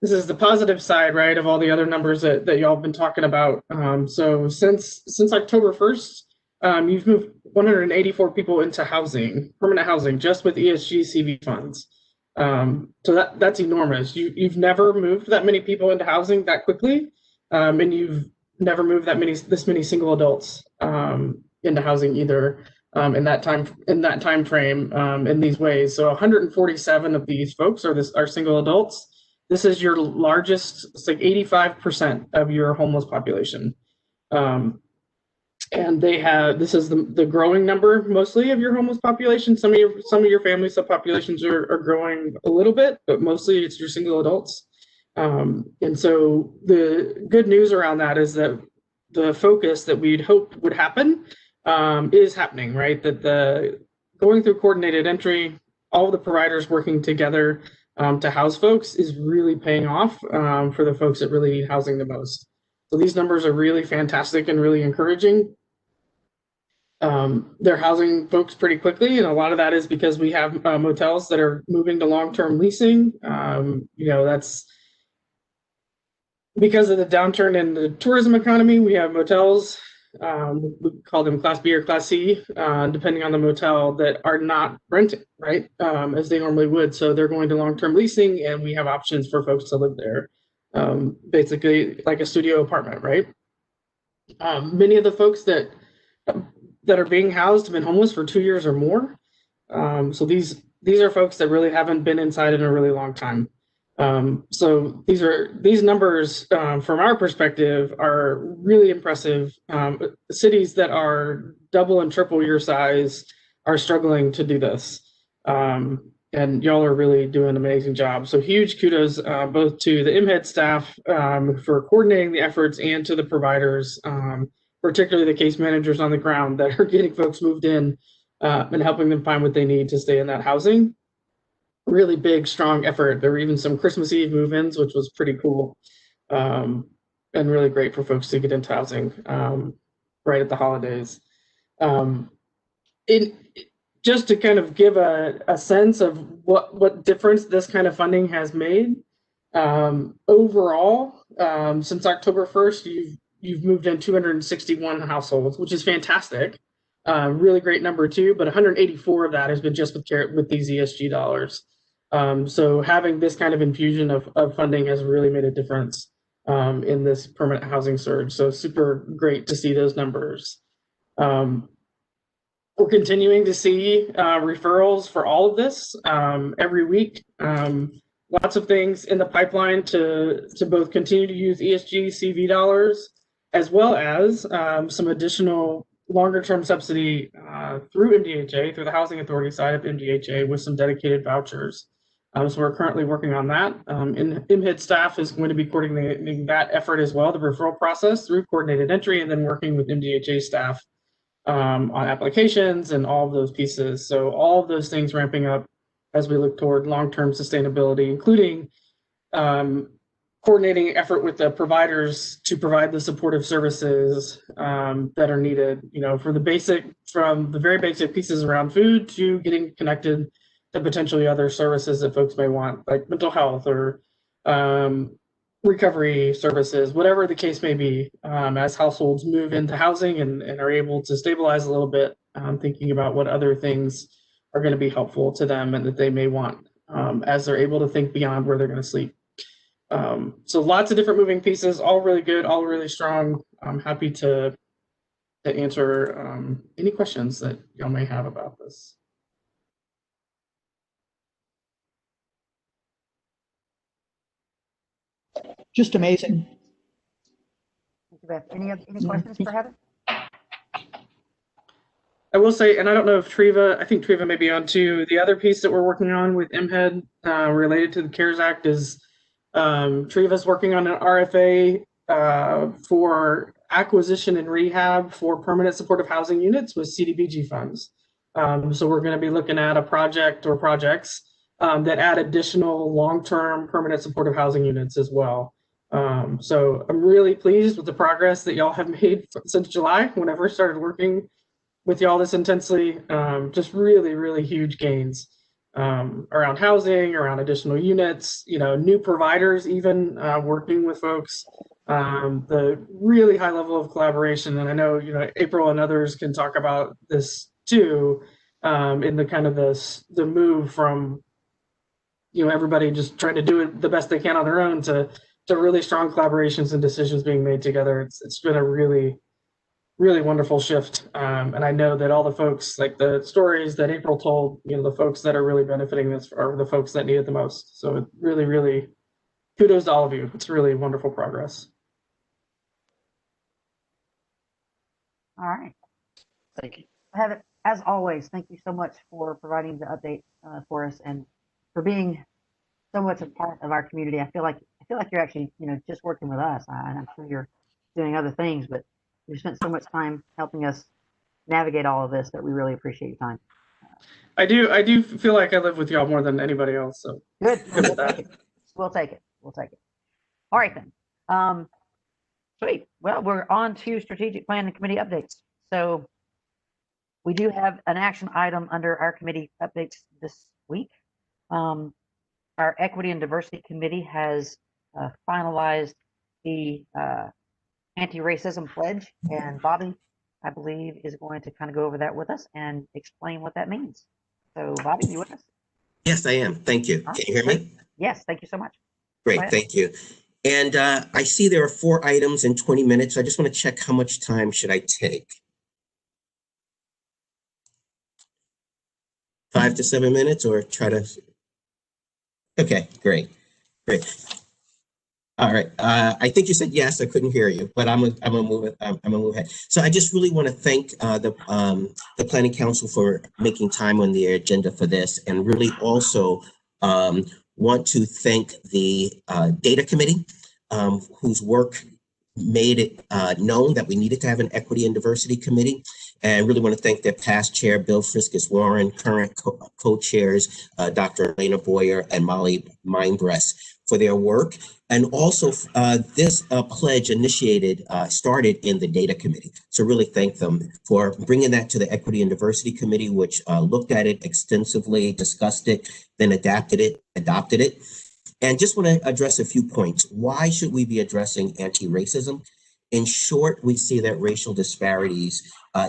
the positive side, right, of all the other numbers that y'all have been talking about. So since October 1st, you've moved 184 people into housing, permanent housing, just with ESG CV funds. So that's enormous. You've never moved that many people into housing that quickly, and you've never moved this many single adults into housing either in that time frame in these ways. So 147 of these folks are single adults. This is your largest. It's like 85% of your homeless population, and this is the growing number mostly of your homeless population. Some of your family subpopulations are growing a little bit, but mostly it's your single adults. And so the good news around that is that the focus that we'd hoped would happen is happening, right? That the going through coordinated entry, all of the providers working together to house folks is really paying off for the folks that really need housing the most. So these numbers are really fantastic and really encouraging. They're housing folks pretty quickly, and a lot of that is because we have motels that are moving to long-term leasing. That's because of the downturn in the tourism economy. We have motels we call them Class B or Class C, depending on the motel, that are not renting, right, as they normally would. So they're going to long-term leasing, and we have options for folks to live there, basically like a studio apartment, right? Many of the folks that are being housed have been homeless for 2 years or more. So these are folks that really haven't been inside in a really long time. So these numbers, from our perspective, are really impressive. Cities that are double and triple your size are struggling to do this. And y'all are really doing an amazing job. So huge kudos both to the MHED staff for coordinating the efforts, and to the providers, particularly the case managers on the ground that are getting folks moved in and helping them find what they need to stay in that housing. Really big, strong effort. There were even some Christmas Eve move-ins, which was pretty cool, and really great for folks to get into housing right at the holidays. Just to kind of give a sense of what difference this kind of funding has made, overall, since October 1st, you've moved in 261 households, which is fantastic. Really great number too, but 184 of that has been just with these ESG dollars. So having this kind of infusion of funding has really made a difference in this permanent housing surge. So super great to see those numbers. We're continuing to see referrals for all of this every week. Lots of things in the pipeline to both continue to use ESG CV dollars, as well as some additional longer-term subsidy through MDHA, through the Housing Authority side of MDHA, with some dedicated vouchers. So we're currently working on that. And MHID staff is going to be coordinating that effort as well, the referral process through coordinated entry, and then working with MDHA staff on applications and all of those pieces. So all of those things ramping up as we look toward long-term sustainability, including coordinating effort with the providers to provide the supportive services that are needed, from the very basic pieces around food to getting connected to potentially other services that folks may want, like mental health or recovery services, whatever the case may be, as households move into housing and are able to stabilize a little bit, thinking about what other things are going to be helpful to them and that they may want as they're able to think beyond where they're going to sleep. So lots of different moving pieces, all really good, all really strong. I'm happy to answer any questions that y'all may have about this. Just amazing. Thank you, Beth. Any questions for Heather? I will say, and I don't know if I think Treva may be on too. The other piece that we're working on with MHED related to the CARES Act is Treva's working on an RFA for acquisition and rehab for permanent supportive housing units with CDBG funds. So we're going to be looking at a project or projects that add additional long-term permanent supportive housing units as well. So I'm really pleased with the progress that y'all have made since July, when I first started working with y'all this intensely. Just really, really huge gains around housing, around additional units, new providers, even working with folks, the really high level of collaboration. And I know, April and others can talk about this too, in the kind of the move from, everybody just trying to do it the best they can on their own to really strong collaborations and decisions being made together. It's been a really, really wonderful shift. And I know that all the folks, like the stories that April told, the folks that are really benefiting this are the folks that need it the most. So it really, really kudos to all of you. It's really wonderful progress. All right. Thank you. Heather, as always, thank you so much for providing the update for us and for being so much a part of our community. I feel like you're actually, just working with us. And I'm sure you're doing other things, but you've spent so much time helping us navigate all of this that we really appreciate your time. I do feel like I live with y'all more than anybody else. So good with that. We'll take it. All right then. Sweet. Well, we're on to strategic plan and committee updates. So we do have an action item under our committee updates this week. Our Equity and Diversity Committee has finalized the anti-racism pledge, and Bobby, I believe, is going to kind of go over that with us and explain what that means. So, Bobby, you with us? Yes, I am. Thank you. Can you hear me? Yes, thank you so much. Great, thank you. And I see there are 4 items in 20 minutes. I just want to check how much time should I take? 5 to 7 minutes, or try to? Okay, great. All right. I think you said yes. I couldn't hear you, but I'm gonna move it. I'm gonna move ahead. So I just really want to thank the Planning Council for making time on the agenda for this, and really also want to thank the Data Committee, whose work made it known that we needed to have an Equity and Diversity Committee. And I really want to thank their past chair, Bill Friskus Warren, current co-chairs, Dr. Elena Boyer and Molly Mindbress, for their work. And also this pledge started in the Data Committee. So really thank them for bringing that to the Equity and Diversity Committee, which looked at it extensively, discussed it, then adopted it. And just want to address a few points. Why should we be addressing anti-racism? In short, we see that racial disparities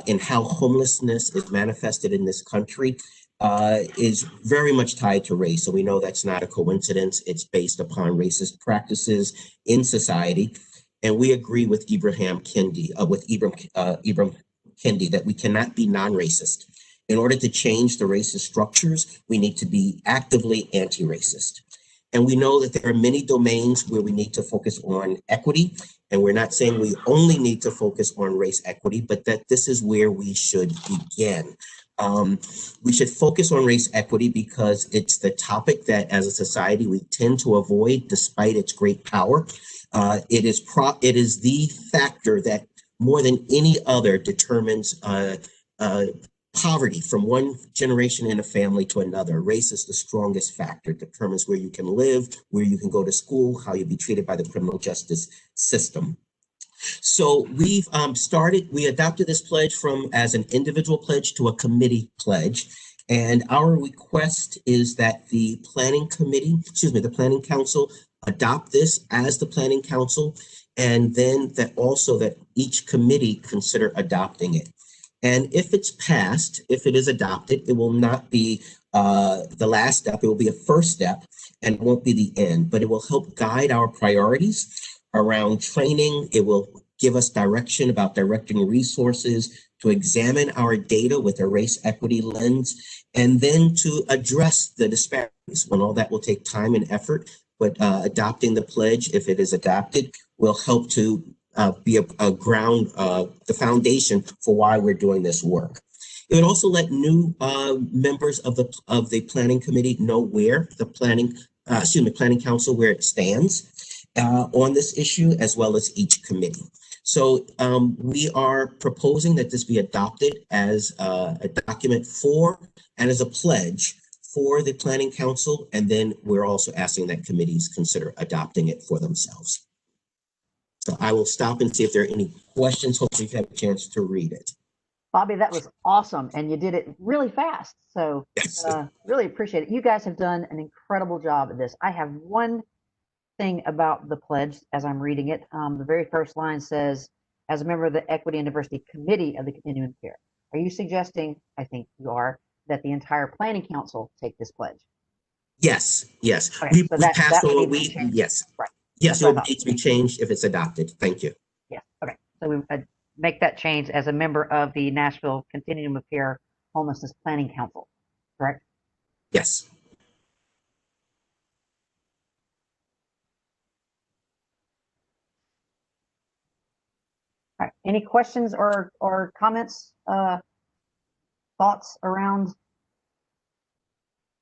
in how homelessness is manifested in this country is very much tied to race. So we know that's not a coincidence. It's based upon racist practices in society. And we agree with Ibram Kendi that we cannot be non-racist. In order to change the racist structures, we need to be actively anti-racist. And we know that there are many domains where we need to focus on equity. And we're not saying we only need to focus on race equity, but that this is where we should begin. We should focus on race equity because it's the topic that as a society we tend to avoid despite its great power. It is the factor that more than any other determines poverty from one generation in a family to another. Race is the strongest factor. It determines where you can live, where you can go to school, how you'll be treated by the criminal justice system. So we adopted this pledge as an individual pledge to a committee pledge. And our request is that the Planning Council adopt this as the Planning Council, and then that each committee consider adopting it. And if it's passed, if it is adopted, it will not be the last step. It will be a first step and won't be the end, but it will help guide our priorities around training. It will give us direction about directing resources to examine our data with a race equity lens, and then to address the disparities. When all that will take time and effort, but adopting the pledge, if it is adopted, will help to be the foundation for why we're doing this work. It would also let new members of the Planning Committee know where the Planning Council, where it stands on this issue, as well as each committee. So we are proposing that this be adopted as a document and as a pledge for the Planning Council, and then we're also asking that committees consider adopting it for themselves. So I will stop and see if there are any questions. Hopefully you have a chance to read it. Bobby, that was awesome, and you did it really fast. So really appreciate it. You guys have done an incredible job at this. I have one thing about the pledge as I'm reading it. The very first line says, as a member of the Equity and Diversity Committee of the Continuum of Care. Are you suggesting, I think you are, that the entire Planning Council take this pledge? Yes. Okay, We passed on. Yes. Right. Yes, it needs to be changed if it's adopted. Thank you. Yes. Okay. So we make that change as a member of the Nashville Continuum of Care Homelessness Planning Council, correct? Yes. All right. Any questions or comments, thoughts around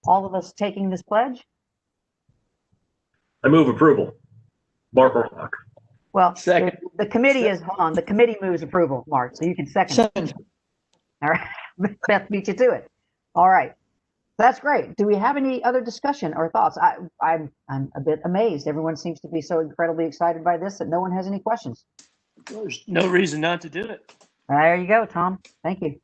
all of us taking this pledge? I move approval. Mark Orlock. Well, second. The committee is, hold on, the committee moves approval, Mark, so you can second it. All right, Beth beat you to it. All right, that's great. Do we have any other discussion or thoughts? I'm a bit amazed. Everyone seems to be so incredibly excited by this that no one has any questions. There's no reason not to do it. There you go, Tom. Thank you.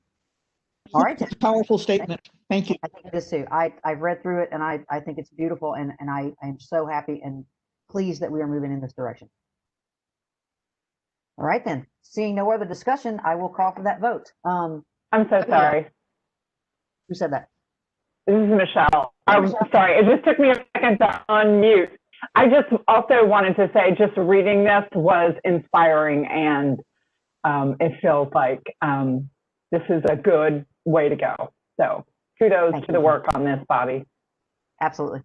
All right. Powerful statement. Thank you. I think it is too. I've read through it and I think it's beautiful, and I'm so happy and pleased that we are moving in this direction. All right then. Seeing no other discussion, I will call for that vote. I'm so sorry. Who said that? This is Michelle. I'm sorry. It just took me a second to unmute. I just also wanted to say, just reading this was inspiring, and it feels like this is a good way to go. So kudos to the work on this body. Absolutely.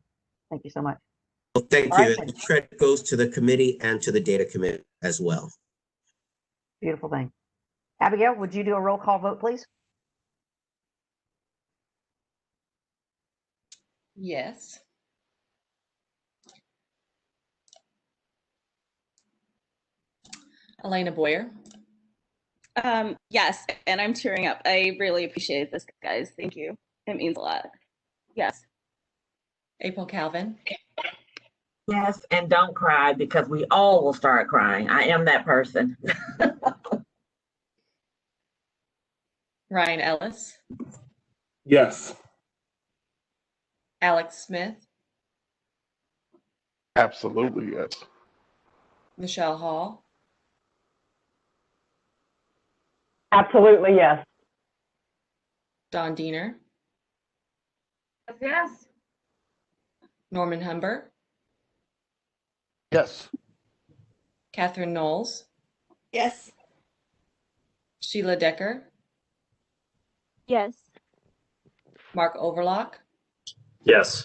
Thank you so much. Well, thank All you. right, And credit goes to the committee and to the data committee as well. beautiful thing. Abigail, would you do a roll call vote, please? Yes. Elena Boyer. Yes, and I'm tearing up. I really appreciate this, guys. Thank you. It means a lot. Yes. April Calvin. Yes, and don't cry because we all will start crying. I am that person. Ryan Ellis. Yes. Alex Smith. Absolutely, yes. Michelle Hall. Absolutely, yes. Don Diener. Yes. Norman Humber. Yes. Catherine Knowles. Yes. Sheila Decker. Yes. Mark Overlock. Yes.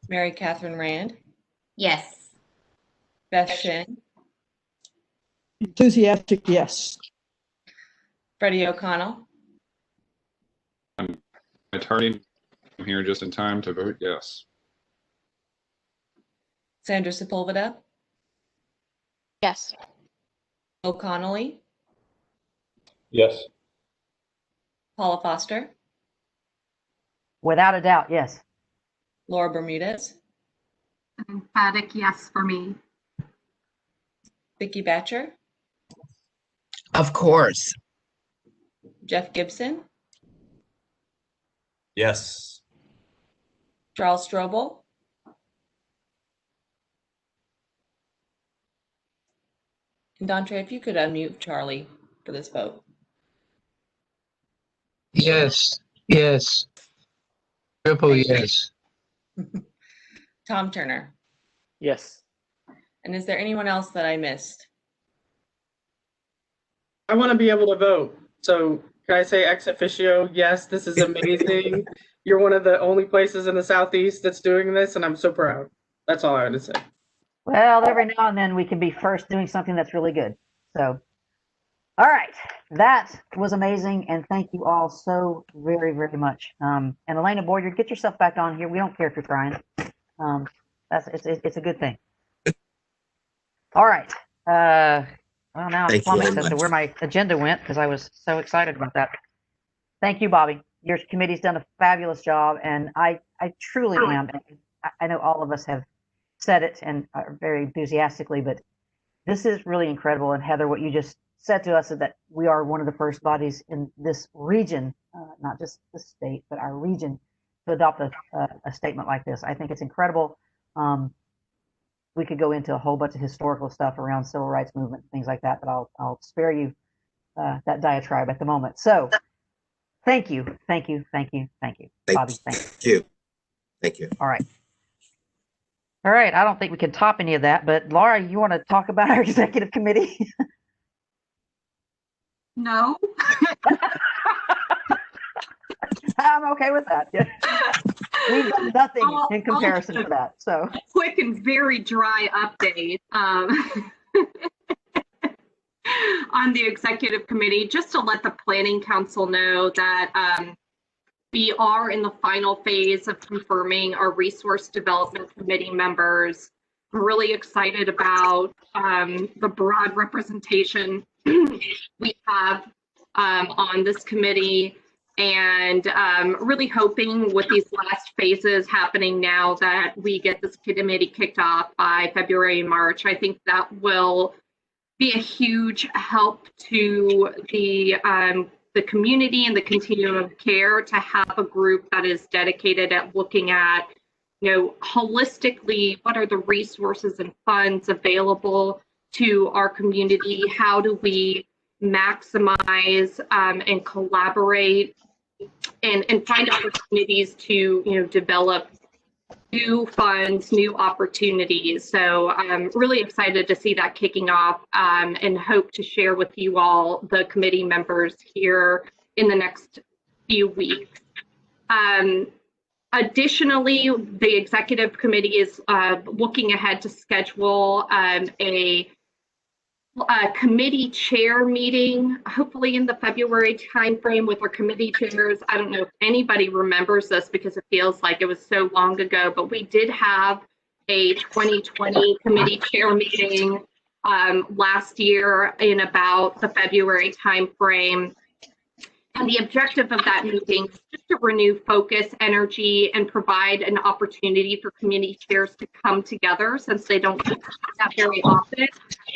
Mary Catherine Rand. Yes. Beth Shin. Enthusiastic, yes. Freddie O'Connell. I'm turning here just in time to vote yes. Sandra Sepulveda. Yes. O'Connelly. Yes. Paula Foster. Without a doubt, yes. Laura Bermudez. Emphatic yes for me. Vicki Batcher. Of course. Jeff Gibson. Yes. Charles Strobel. And Dontre, if you could unmute Charlie for this vote. Yes. Yes. Triple yes. Tom Turner. Yes. And is there anyone else that I missed? I want to be able to vote. So can I say ex officio? Yes, this is amazing. You're one of the only places in the Southeast that's doing this, and I'm so proud. That's all I had to say. Well, every now and then we can be first doing something that's really good. So, all right, that was amazing, and thank you all so very, very much. And Elena Boyer, get yourself back on here. We don't care if you're crying. It's a good thing. All right. Well, now I'm Thank you very flummoxed as to much. where my agenda went because I was so excited about that. Thank you, Bobby. Your committee's done a fabulous job, and I truly am. I know all of us have said it and are very enthusiastically, but this is really incredible. And Heather, what you just said to us is that we are one of the first bodies in this region, not just the state, but our region, to adopt a statement like this. I think it's incredible. We could go into a whole bunch of historical stuff around civil rights movement and things like that, but I'll spare you that diatribe at the moment. So thank you, thank you, thank you, thank you, Bobby. Thank you. Thank you. All right. All right. I don't think we can top any of that, but Laura, you want to talk about our executive committee? No. I'm okay with that. Yeah. We've done nothing in comparison to that. So Quick and very dry update on the executive committee, just to let the planning council know that we are in the final phase of confirming our resource development committee members. I'm really excited about the broad representation we have on this committee, and really hoping with these last phases happening now that we get this committee kicked off by February and March. I think that will be a huge help to the community and the continuum of care to have a group that is dedicated at looking at, you know, holistically, what are the resources and funds available to our community. How do we maximize and collaborate and find opportunities to develop new funds, new opportunities. So I'm really excited to see that kicking off and hope to share with you all, the committee members, here in the next few weeks. Additionally, the executive committee is looking ahead to schedule a committee chair meeting, hopefully in the February timeframe with our committee chairs. I don't know if anybody remembers this because it feels like it was so long ago, but we did have a 2020 committee chair meeting last year in about the February timeframe. And the objective of that meeting is just to renew focus, energy, and provide an opportunity for committee chairs to come together, since they don't do that very often,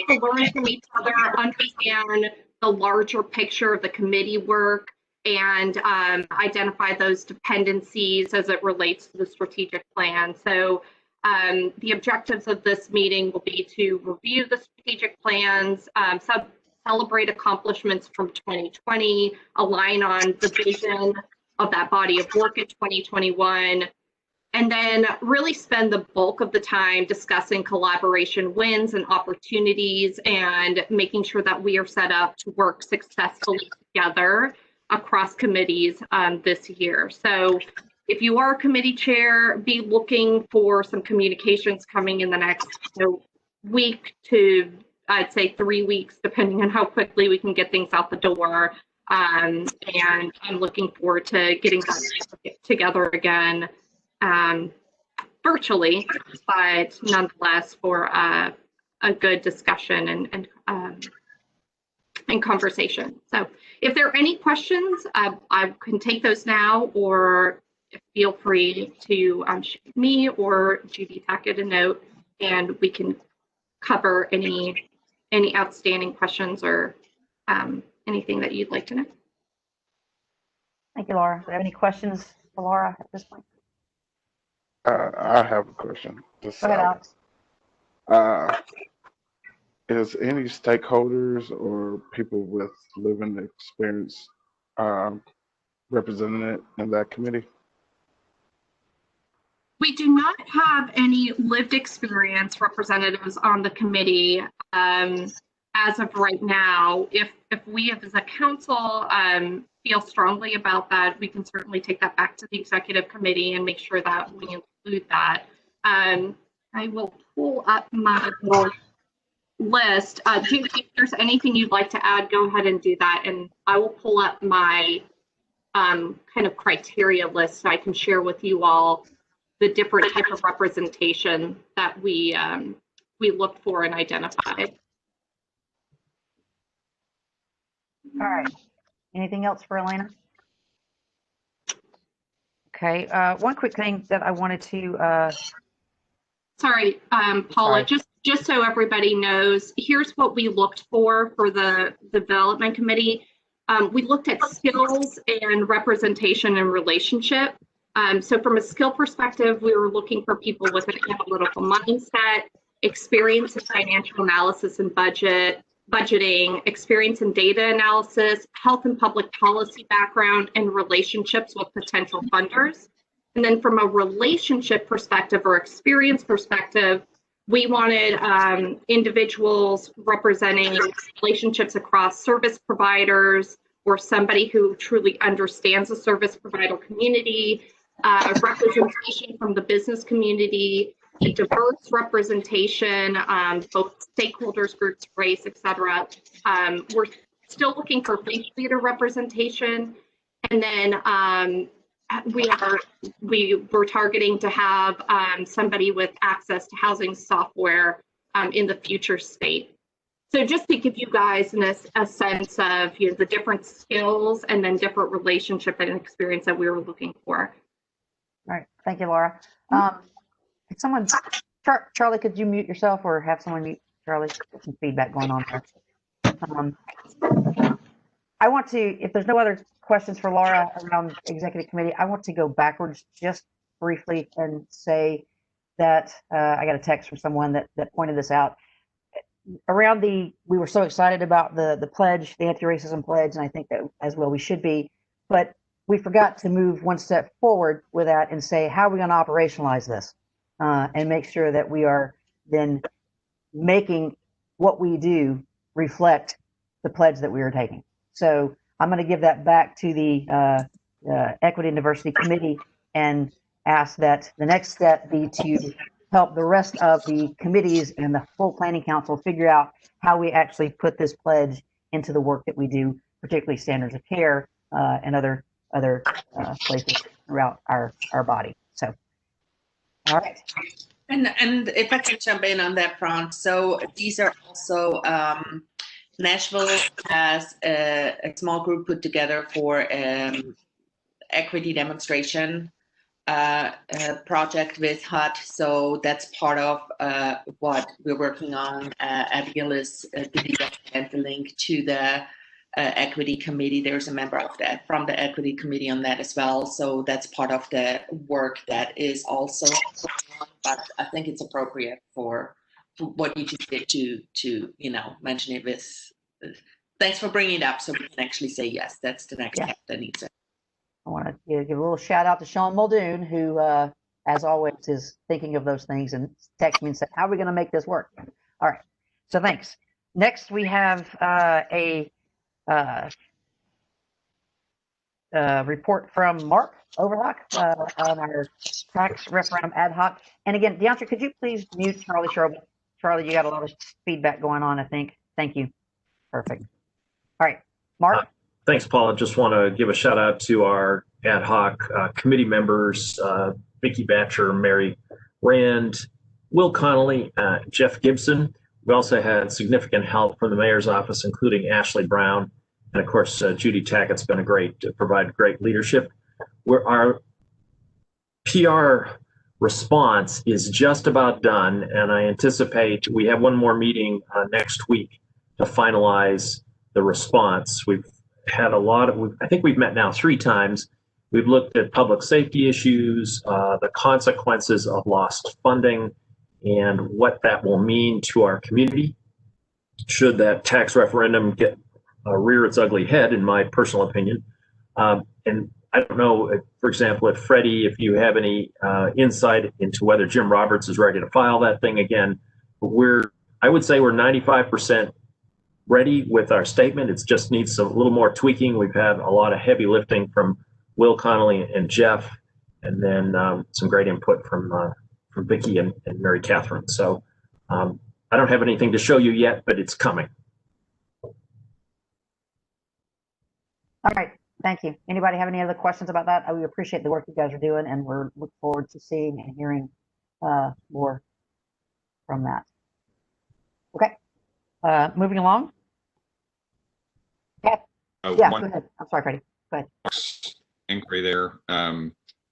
to learn from each other, understand the larger picture of the committee work, and identify those dependencies as it relates to the strategic plan. So the objectives of this meeting will be to review the strategic plans, celebrate accomplishments from 2020, align on the vision of that body of work in 2021, and then really spend the bulk of the time discussing collaboration wins and opportunities and making sure that we are set up to work successfully together across committees this year. So if you are a committee chair, be looking for some communications coming in the next week to, I'd say, 3 weeks, depending on how quickly we can get things out the door. And I'm looking forward to getting that together again virtually, but nonetheless for a good discussion and conversation. So if there are any questions, I can take those now, or feel free to shoot me or Judy Tackett a note, and we can cover any outstanding questions or anything that you'd like to know. Thank you, Laura. Do you have any questions for Laura at this point? I have a question. Go ahead, Alex. Is any stakeholders or people with living experience represented in that committee? We do not have any lived experience representatives on the committee as of right now. If we as a council feel strongly about that, we can certainly take that back to the executive committee and make sure that we include that. I will pull up my little list. Judy, if there's anything you'd like to add, go ahead and do that. And I will pull up my kind of criteria list so I can share with you all the different type of representation that we look for and identify. All right. Anything else for Elena? Okay. One quick thing that I wanted to. Sorry, Paula. Sorry. Just so everybody knows, here's what we looked for the development committee. We looked at skills and representation and relationship. So from a skill perspective, we were looking for people with an analytical mindset, experience in financial analysis and budgeting, experience in data analysis, health and public policy background, and relationships with potential funders. And then from a relationship perspective or experience perspective, we wanted individuals representing relationships across service providers, or somebody who truly understands the service provider community, representation from the business community, a diverse representation, both stakeholders, groups, race, etc. We're still looking for faith leader representation, and then we're targeting to have somebody with access to housing software in the future state. So just to give you guys a sense of the different skills and then different relationship and experience that we were looking for. All right. Thank you, Laura. Could someone, Charlie, could you mute yourself or have someone mute Charlie? Get some feedback going on there. I want to, if there's no other questions for Laura around executive committee, I want to go backwards just briefly and say that I got a text from someone that pointed this out. we were so excited about the pledge, the anti-racism pledge, and I think that as well we should be, but we forgot to move one step forward with that and say, how are we going to operationalize this and make sure that we are then making what we do reflect the pledge that we are taking. So I'm going to give that back to the Equity and Diversity Committee and ask that the next step be to help the rest of the committees and the full planning council figure out how we actually put this pledge into the work that we do, particularly standards of care and other places throughout our body. So, all right. And if I can jump in on that front, so these are also Nashville has a small group put together for equity demonstration project with HUD. So that's part of what we're working on. Abigail is the link to the equity committee. There's a member of that from the equity committee on that as well. So that's part of the work that is also, but I think it's appropriate for what you just did to mention it with. Thanks for bringing it up, so we can actually say yes. That's the next step that needs it. I want to give a little shout out to Sean Muldoon, who, as always, is thinking of those things and texted me and said, "How are we going to make this work?" All right, so thanks. Next, we have a report from Mark Overlock on our tax referendum ad hoc. And again, DeAndre, could you please mute Charlie Sherwood? Charlie, you got a lot of feedback going on, I think. Thank you. Perfect. All right, Mark. Thanks, Paul. I just want to give a shout out to our ad hoc committee members, Vicki Batcher, Mary Rand, Will Connolly, Jeff Gibson. We also had significant help from the mayor's office, including Ashley Brown. And of course, Judy Tackett's been provided great leadership. Our PR response is just about done. And I anticipate we have one more meeting next week to finalize the response. We've had I think we've met now 3 times. We've looked at public safety issues, the consequences of lost funding, and what that will mean to our community should that tax referendum rear its ugly head, in my personal opinion. And I don't know, for example, Freddie, if you have any insight into whether Jim Roberts is ready to file that thing again. I would say we're 95% ready with our statement. It just needs a little more tweaking. We've had a lot of heavy lifting from Will Connolly and Jeff, and then some great input from Vicki and Mary Catherine. So I don't have anything to show you yet, but it's coming. All right, thank you. Anybody have any other questions about that? We appreciate the work you guys are doing, and we're looking forward to seeing and hearing more from that. Okay, moving along. Yeah, go ahead. I'm sorry, Freddie. Go ahead. Inquiry there.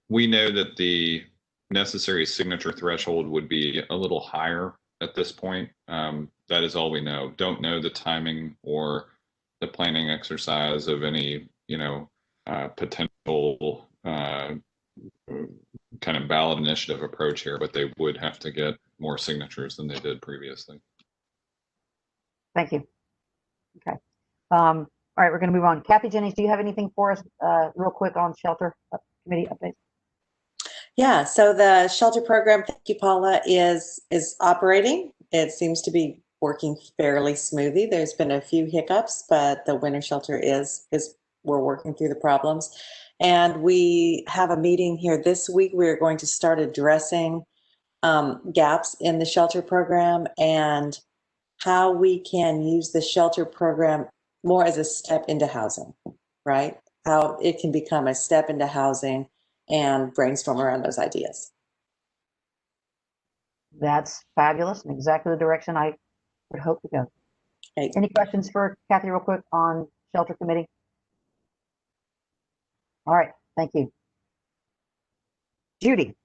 We know that the necessary signature threshold would be a little higher at this point. That is all we know. Don't know the timing or the planning exercise of any, potential kind of ballot initiative approach here, but they would have to get more signatures than they did previously. Thank you. Okay. All right, we're going to move on. Kathy Jennings, do you have anything for us real quick on shelter committee updates? Yeah, so the shelter program, thank you, Paula, is operating. It seems to be working fairly smoothly. There's been a few hiccups, but the winter shelter we're working through the problems. And we have a meeting here this week. We're going to start addressing gaps in the shelter program and how we can use the shelter program more as a step into housing, right? How it can become a step into housing and brainstorm around those ideas. That's fabulous and exactly the direction I would hope to go. Right. Any questions for Kathy real quick on shelter committee? All right, thank you. Judy,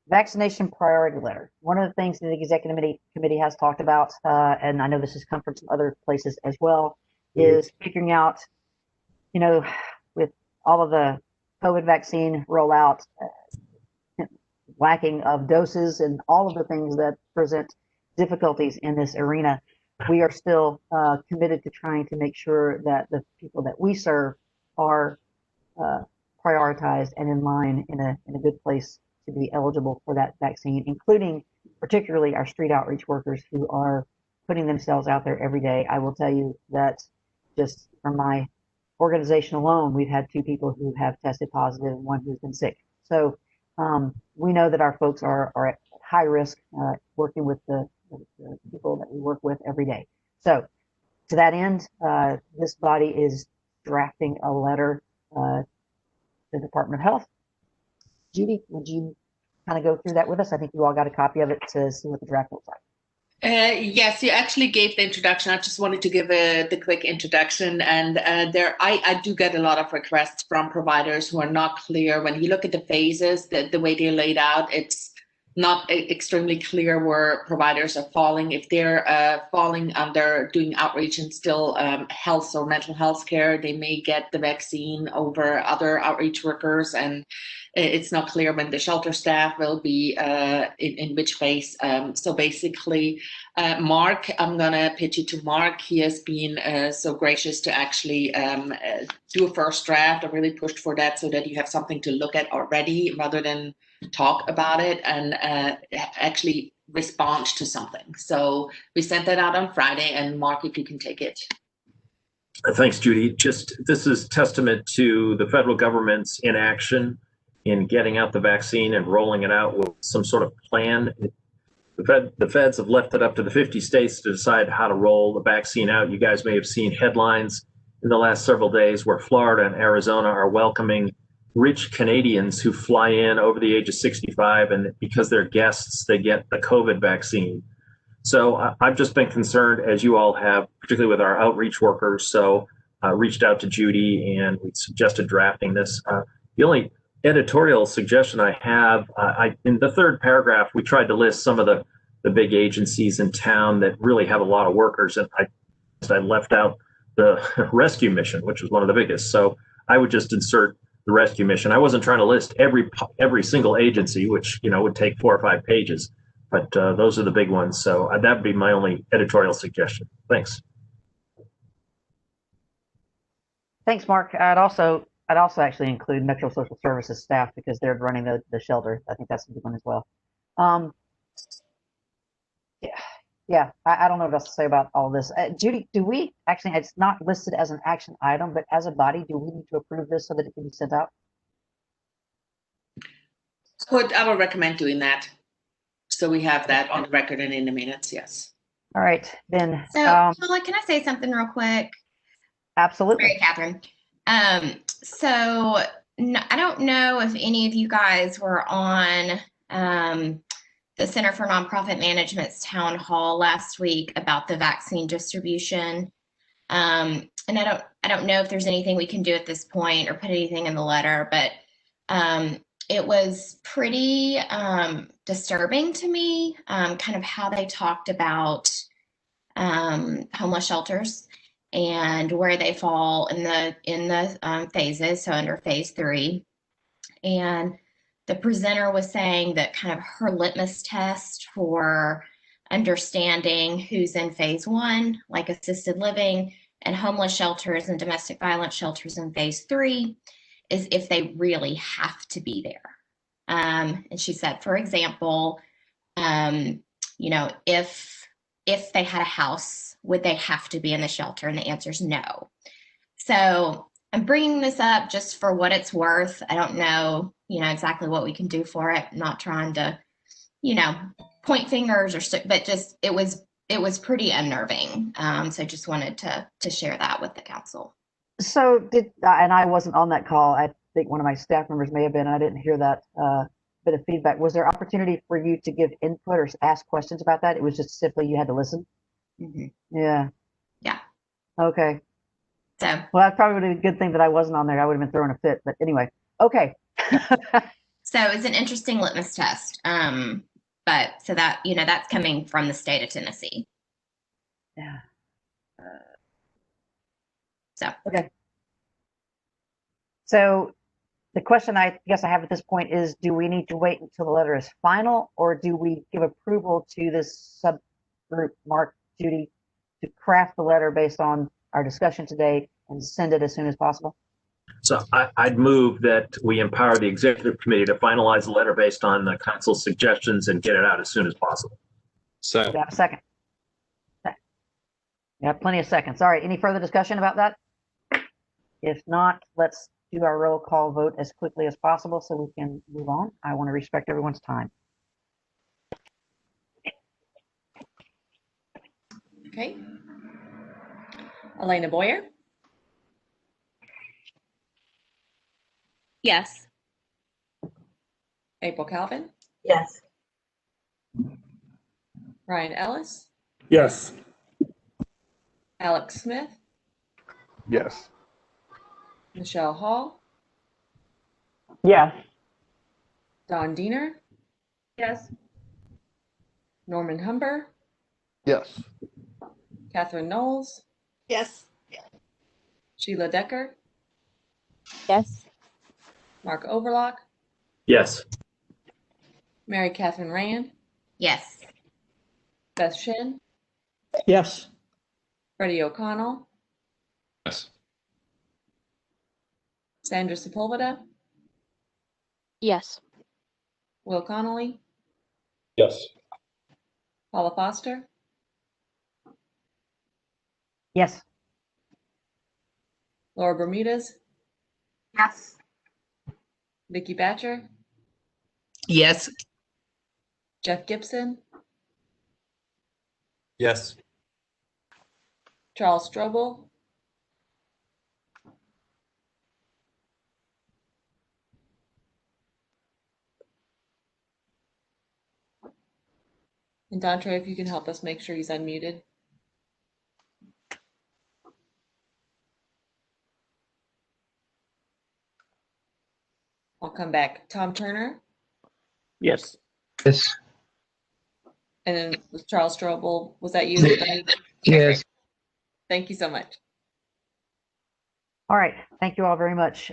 vaccination priority letter. One of the things that the executive committee has talked about, and I know this has come from some other places as well, is figuring out, with all of the COVID vaccine rollout, lacking of doses and all of the things that present difficulties in this arena, we are still committed to trying to make sure that the people that we serve are prioritized and in line in a good place to be eligible for that vaccine, including particularly our street outreach workers who are putting themselves out there every day. I will tell you that just from my organization alone, we've had 2 people who have tested positive and 1 who's been sick. So we know that our folks are at high risk working with the people that we work with every day. So to that end, this body is drafting a letter to the Department of Health. Judy, would you kind of go through that with us? I think you all got a copy of it to see what the draft looks like. Yes, you actually gave the introduction. I just wanted to give the quick introduction. And I do get a lot of requests from providers who are not clear. When you look at the phases, the way they're laid out, it's not extremely clear where providers are falling. If they're falling under doing outreach and still health or mental health care, they may get the vaccine over other outreach workers, and it's not clear when the shelter staff will be in which phase. So basically, Mark, I'm gonna pitch it to Mark. He has been so gracious to actually do a first draft. I really pushed for that so that you have something to look at already rather than talk about it and actually respond to something. So we sent that out on Friday, and Mark, if you can take it. Thanks, Judy. Just this is testament to the federal government's inaction in getting out the vaccine and rolling it out with some sort of plan. The feds have left it up to the 50 states to decide how to roll the vaccine out. You guys may have seen headlines in the last several days where Florida and Arizona are welcoming rich Canadians who fly in over the age of 65, and because they're guests, they get the COVID vaccine. So I've just been concerned, as you all have, particularly with our outreach workers. So I reached out to Judy and we suggested drafting this. The only editorial suggestion I have, in the 3rd paragraph, we tried to list some of the big agencies in town that really have a lot of workers, and I left out the rescue mission, which was one of the biggest. So I would just insert the rescue mission. I wasn't trying to list every single agency, which would take 4 or 5 pages, but those are the big ones. So that would be my only editorial suggestion. Thanks. Thanks, Mark. I'd also actually include Metro Social Services staff because they're running the shelter. I think that's a good one as well. Yeah. I don't know what else to say about all this. Judy, do we actually? It's not listed as an action item, but as a body, do we need to approve this so that it can be sent out? I would recommend doing that, so we have that on the record and in the minutes. Yes. All right, then. So, Paula, can I say something real quick? Absolutely. Mary Catherine. I don't know if any of you guys were on the Center for Nonprofit Management's town hall last week about the vaccine distribution. And I don't know if there's anything we can do at this point or put anything in the letter, but it was pretty disturbing to me, kind of how they talked about homeless shelters and where they fall in the phases, so under phase 3. And the presenter was saying that kind of her litmus test for understanding who's in phase 1, like assisted living, and homeless shelters and domestic violence shelters in phase 3, is if they really have to be there. And she said, for example, if they had a house, would they have to be in the shelter? And the answer is no. So I'm bringing this up just for what it's worth. I don't know, exactly what we can do for it. I'm not trying to, point fingers but just it was pretty unnerving. So just wanted to share that with the council. So and I wasn't on that call. I think one of my staff members may have been. I didn't hear that bit of feedback. Was there opportunity for you to give input or ask questions about that? It was just simply you had to listen. Mm-hmm. Yeah. Okay. So. Well, that's probably a good thing that I wasn't on there. I would have been throwing a fit. But anyway. Okay. So it's an interesting litmus test. But so that that's coming from the state of Tennessee. Yeah. So. Okay. So the question I guess I have at this point is, do we need to wait until the letter is final, or do we give approval to this subgroup, Mark, Judy, to craft the letter based on our discussion today and send it as soon as possible? So I'd move that we empower the executive committee to finalize the letter based on the council's suggestions and get it out as soon as possible. Do you have a second? We have plenty of seconds. All right, any further discussion about that? If not, let's do our roll call vote as quickly as possible so we can move on. I want to respect everyone's time. Okay. Elena Boyer, Yes. April Calvin, Yes. Ryan Ellis, Yes. Alex Smith, Yes. Michelle Hall, Yes. Don Diener, Yes. Norman Humber, Yes. Catherine Knowles, Yes. Sheila Decker, Yes. Mark Overlock, Yes. Mary Catherine Rand, Yes. Beth Shin, Yes. Freddie O'Connell, Yes. Sandra Sepulveda, Yes. Will Connolly, Yes. Paula Foster, Yes. Laura Bermudez, Yes. Vicky Batcher, Yes. Jeff Gibson, Yes. Charles Strobel, and Dontre, if you can help us make sure he's unmuted. I'll come back. Tom Turner, Yes. Yes. and then with Charles Strobel, was that you? Yes. Thank you so much. All right, thank you all very much.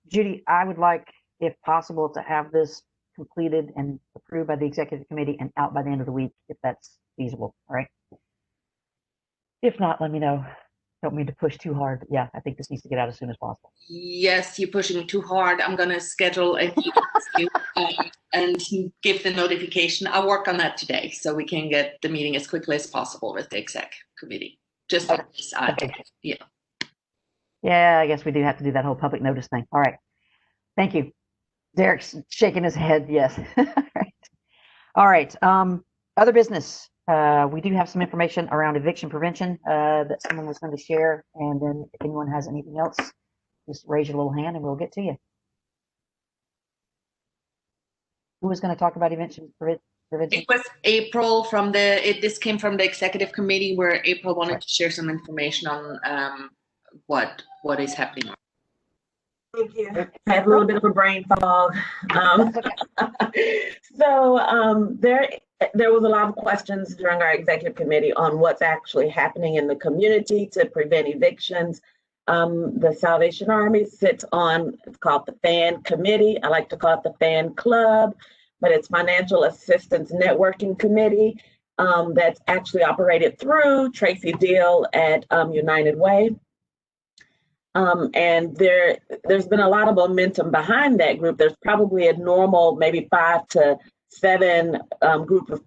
Judy, I would like, if possible, to have this completed and approved by the executive committee and out by the end of the week, if that's feasible. All right. If not, let me know. Don't mean to push too hard, but yeah, I think this needs to get out as soon as possible. Yes, you're pushing too hard. I'm gonna schedule a meeting and give the notification. I'll work on that today so we can get the meeting as quickly as possible with the exec committee. Just on this item. Okay. Yeah. Yeah, I guess we do have to do that whole public notice thing. All right. Thank you. Derek's shaking his head. Yes. All right. Other business. We do have some information around eviction prevention that someone was going to share. And then if anyone has anything else, just raise your little hand and we'll get to you. Who was going to talk about eviction prevention? It was April from this came from the executive committee where April wanted to share some information on what is happening. Thank you. I have a little bit of a brain fog. There was a lot of questions during our executive committee on what's actually happening in the community to prevent evictions. The Salvation Army sits on, it's called the FAN Committee. I like to call it the FAN Club, but it's Financial Assistance Networking Committee that's actually operated through Tracy Deal at United Way. And there's been a lot of momentum behind that group. There's probably a normal, maybe 5 to 7 group of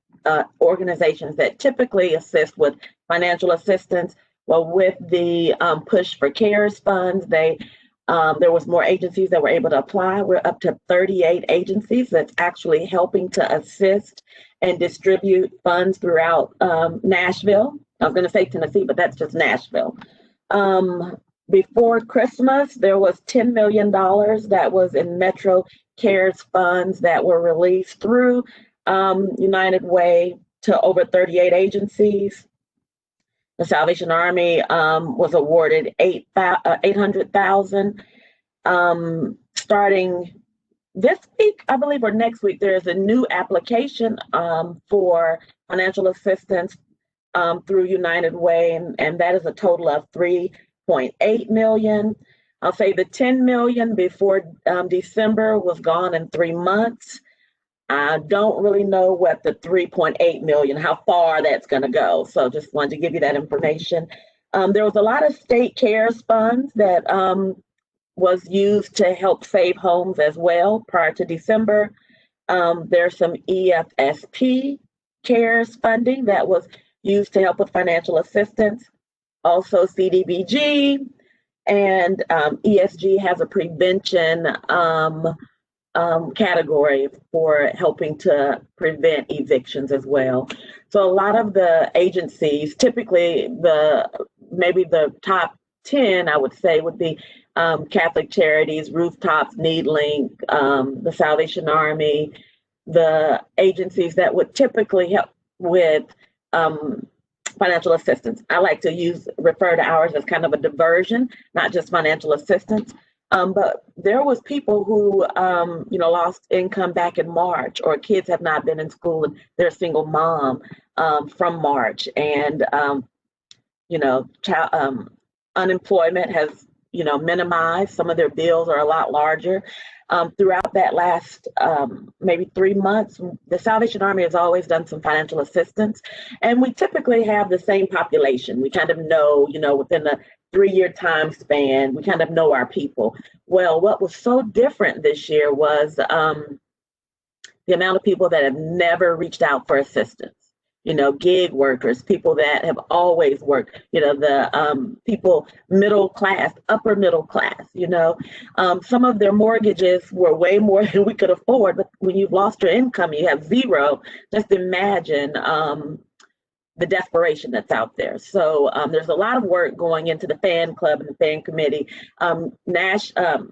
organizations that typically assist with financial assistance. Well, with the push for CARES funds, there was more agencies that were able to apply. We're up to 38 agencies that's actually helping to assist and distribute funds throughout Nashville. I was going to say Tennessee, but that's just Nashville. Before Christmas, there was $10 million that was in Metro CARES funds that were released through United Way to over 38 agencies. The Salvation Army was awarded $800,000. Starting this week, I believe, or next week, there's a new application for financial assistance through United Way, and that is a total of $3.8 million. I'll say the $10 million before December was gone in 3 months. I don't really know what the 3.8 million, how far that's going to go. So just wanted to give you that information. There was a lot of state CARES funds that was used to help save homes as well prior to December. There's some EFSP CARES funding that was used to help with financial assistance. Also CDBG and ESG has a prevention category for helping to prevent evictions as well. So a lot of the agencies, typically maybe the top 10, I would say, would be Catholic Charities, Rooftops, Needlink, the Salvation Army, the agencies that would typically help with financial assistance. I like to refer to ours as kind of a diversion, not just financial assistance. But there was people who, lost income back in March, or kids have not been in school and they're a single mom from March, and unemployment has minimized. Some of their bills are a lot larger. Throughout that last maybe 3 months, the Salvation Army has always done some financial assistance, and we typically have the same population. We kind of know, within the 3-year time span, we kind of know our people. Well, what was so different this year was the amount of people that have never reached out for assistance. Gig workers, people that have always worked, the people middle class, upper middle class, some of their mortgages were way more than we could afford, but when you've lost your income, you have zero, just imagine the desperation that's out there. So there's a lot of work going into the fan club and the fan committee.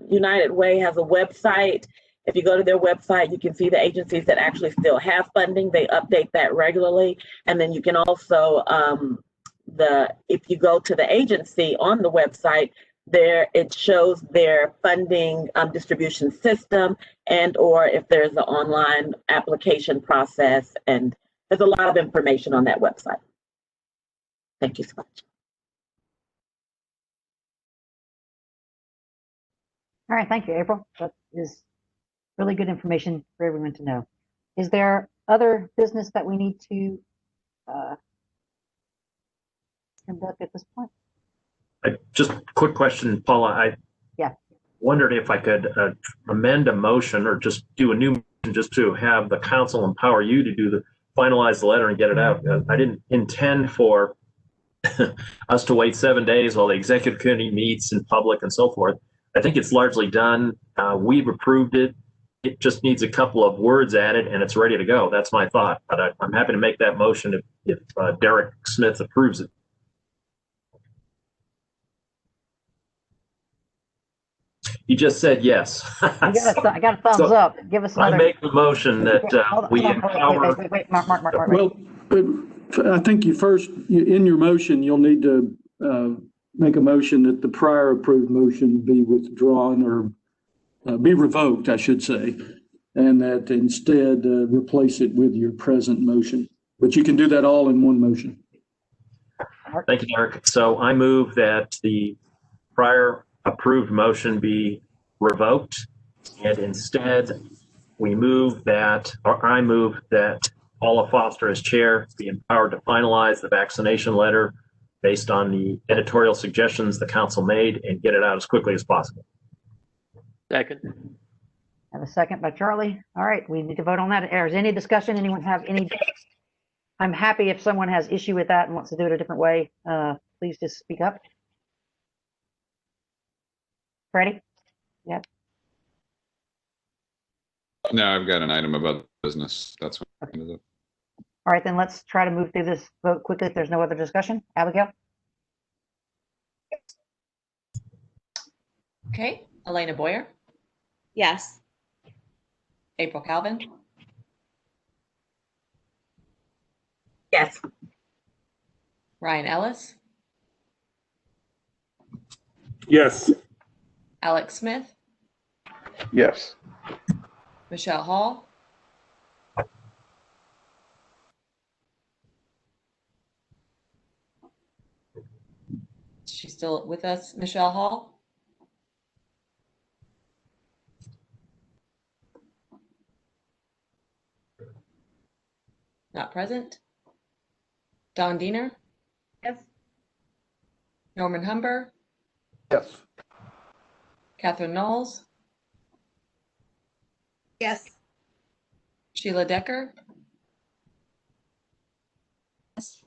United Way has a website. If you go to their website, you can see the agencies that actually still have funding. They update that regularly. And then you can also, if you go to the agency on the website, it shows their funding distribution system, and or if there's an online application process. And there's a lot of information on that website. Thank you so much. All right, thank you, April. That is really good information for everyone to know. Is there other business that we need to conduct at this point? Just a quick question, Paula. I wondered if I could amend a motion or just do a new motion just to have the council empower you to finalize the letter and get it out. I didn't intend for us to wait 7 days while the executive committee meets in public and so forth. I think it's largely done. We've approved it. It just needs a couple of words added and it's ready to go. That's my thought. But I'm happy to make that motion if Derek Smith approves it. You just said yes. I got a thumbs up. Give us another. I make the motion that we empower. Wait, Mark. Well, I think in your motion, you'll need to make a motion that the prior approved motion be withdrawn or be revoked, I should say, and that instead replace it with your present motion. But you can do that all in one motion. Thank you, Derek. So I move that the prior approved motion be revoked, and instead I move that Paula Foster as chair be empowered to finalize the vaccination letter based on the editorial suggestions the council made and get it out as quickly as possible. Second. Have a second by Charlie. All right, we need to vote on that. Is any discussion? Anyone have any? I'm happy if someone has issue with that and wants to do it a different way. Please just speak up. Freddie? Yep. No, I've got an item about business. That's what it is. All right, then let's try to move through this vote quickly if there's no other discussion. Abigail? Okay, Elena Boyer, Yes. April Calvin, Yes. Ryan Ellis, Yes. Alex Smith, Yes. Michelle Hall, she's still with us, Michelle Hall, Not present. Don Diener, Yes. Norman Humber, Yes. Catherine Knowles, Yes. Sheila Decker, Yes.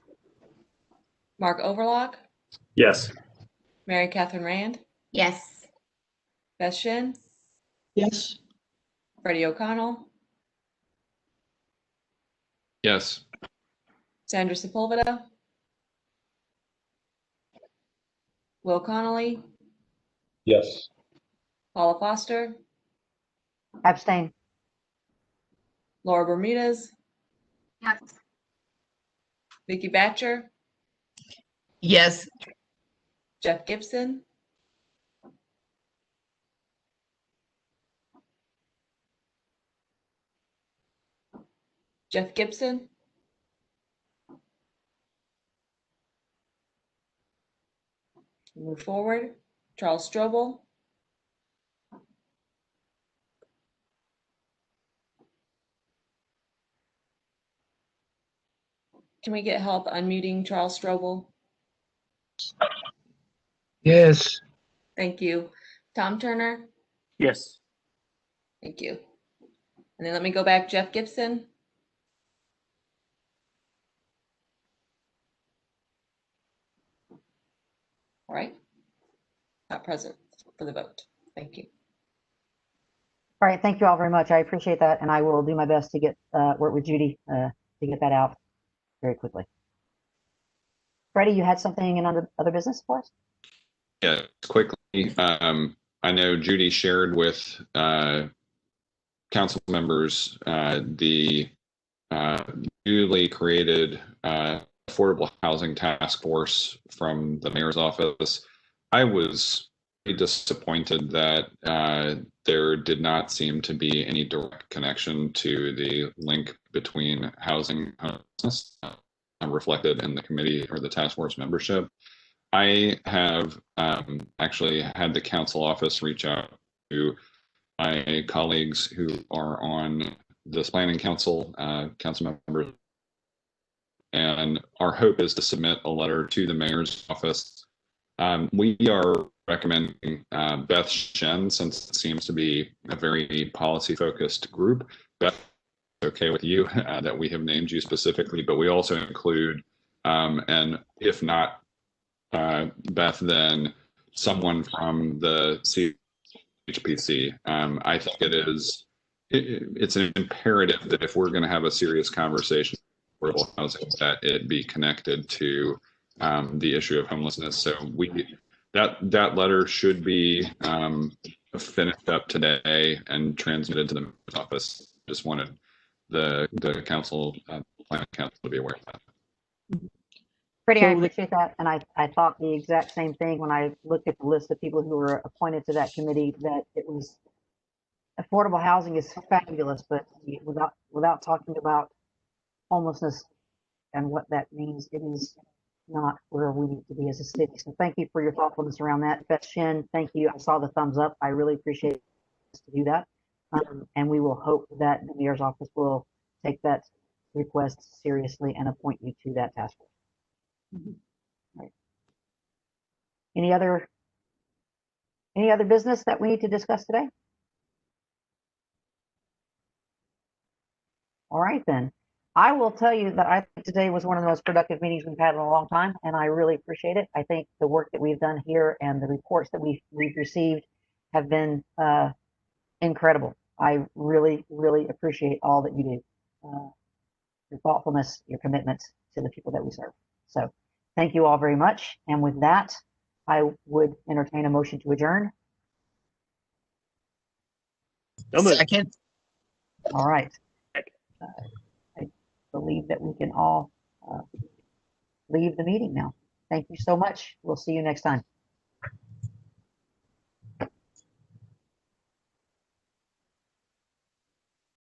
Mark Overlock, Yes. Mary Catherine Rand, Yes. Beth Shin, Yes. Freddie O'Connell, Yes. Sandra Sepulveda, Will Connolly, Yes. Paula Foster, Abstain. Laura Bermudez, Yes. Vicky Batcher, Yes. Jeff Gibson, Jeff Gibson, move forward, Charles Strobel, can we get help unmuting Charles Strobel? Yes. Thank you. Tom Turner, Yes. thank you. And then let me go back, Jeff Gibson, all right, not present for the vote, thank you. All right, thank you all very much. I appreciate that, and I will do my best to get work with Judy to get that out very quickly. Freddie, you had something in other business for us? Yeah, quickly. I know Judy shared with council members the newly created affordable housing task force from the mayor's office. I was pretty disappointed that there did not seem to be any direct connection to the link between housing and homelessness reflected in the committee or the task force membership. I have actually had the council office reach out to my colleagues who are on this planning council, council members, and our hope is to submit a letter to the mayor's office. We are recommending Beth Shen, since it seems to be a very policy-focused group. Beth, okay with you that we have named you specifically, but we also include, and if not Beth, then someone from the CHPC. I think it's an imperative that if we're going to have a serious conversation about affordable housing, that it be connected to the issue of homelessness. So that letter should be finished up today and transmitted to the mayor's office. Just wanted the council, planning council, to be aware of that. Freddie, I So the- appreciate that, and I thought the exact same thing when I looked at the list of people who were appointed to that committee, that it was affordable housing is fabulous, but without talking about homelessness and what that means, it is not where we need to be as a city. So thank you for your thoughtfulness around that. Beth Shin, thank you. I saw the thumbs up. I really appreciate it to do that. And we will hope that the mayor's office will take that request seriously and appoint you to that task force. Right. Any other business that we need to discuss today? All right, then. I will tell you that I think today was one of the most productive meetings we've had in a long time, and I really appreciate it. I think the work that we've done here and the reports that we've received have been incredible. I really, really appreciate all that you do, your thoughtfulness, your commitment to the people that we serve. So thank you all very much. And with that, I would entertain a motion to adjourn. Second. All right. I believe that we can all leave the meeting now. Thank you so much. We'll see you next time.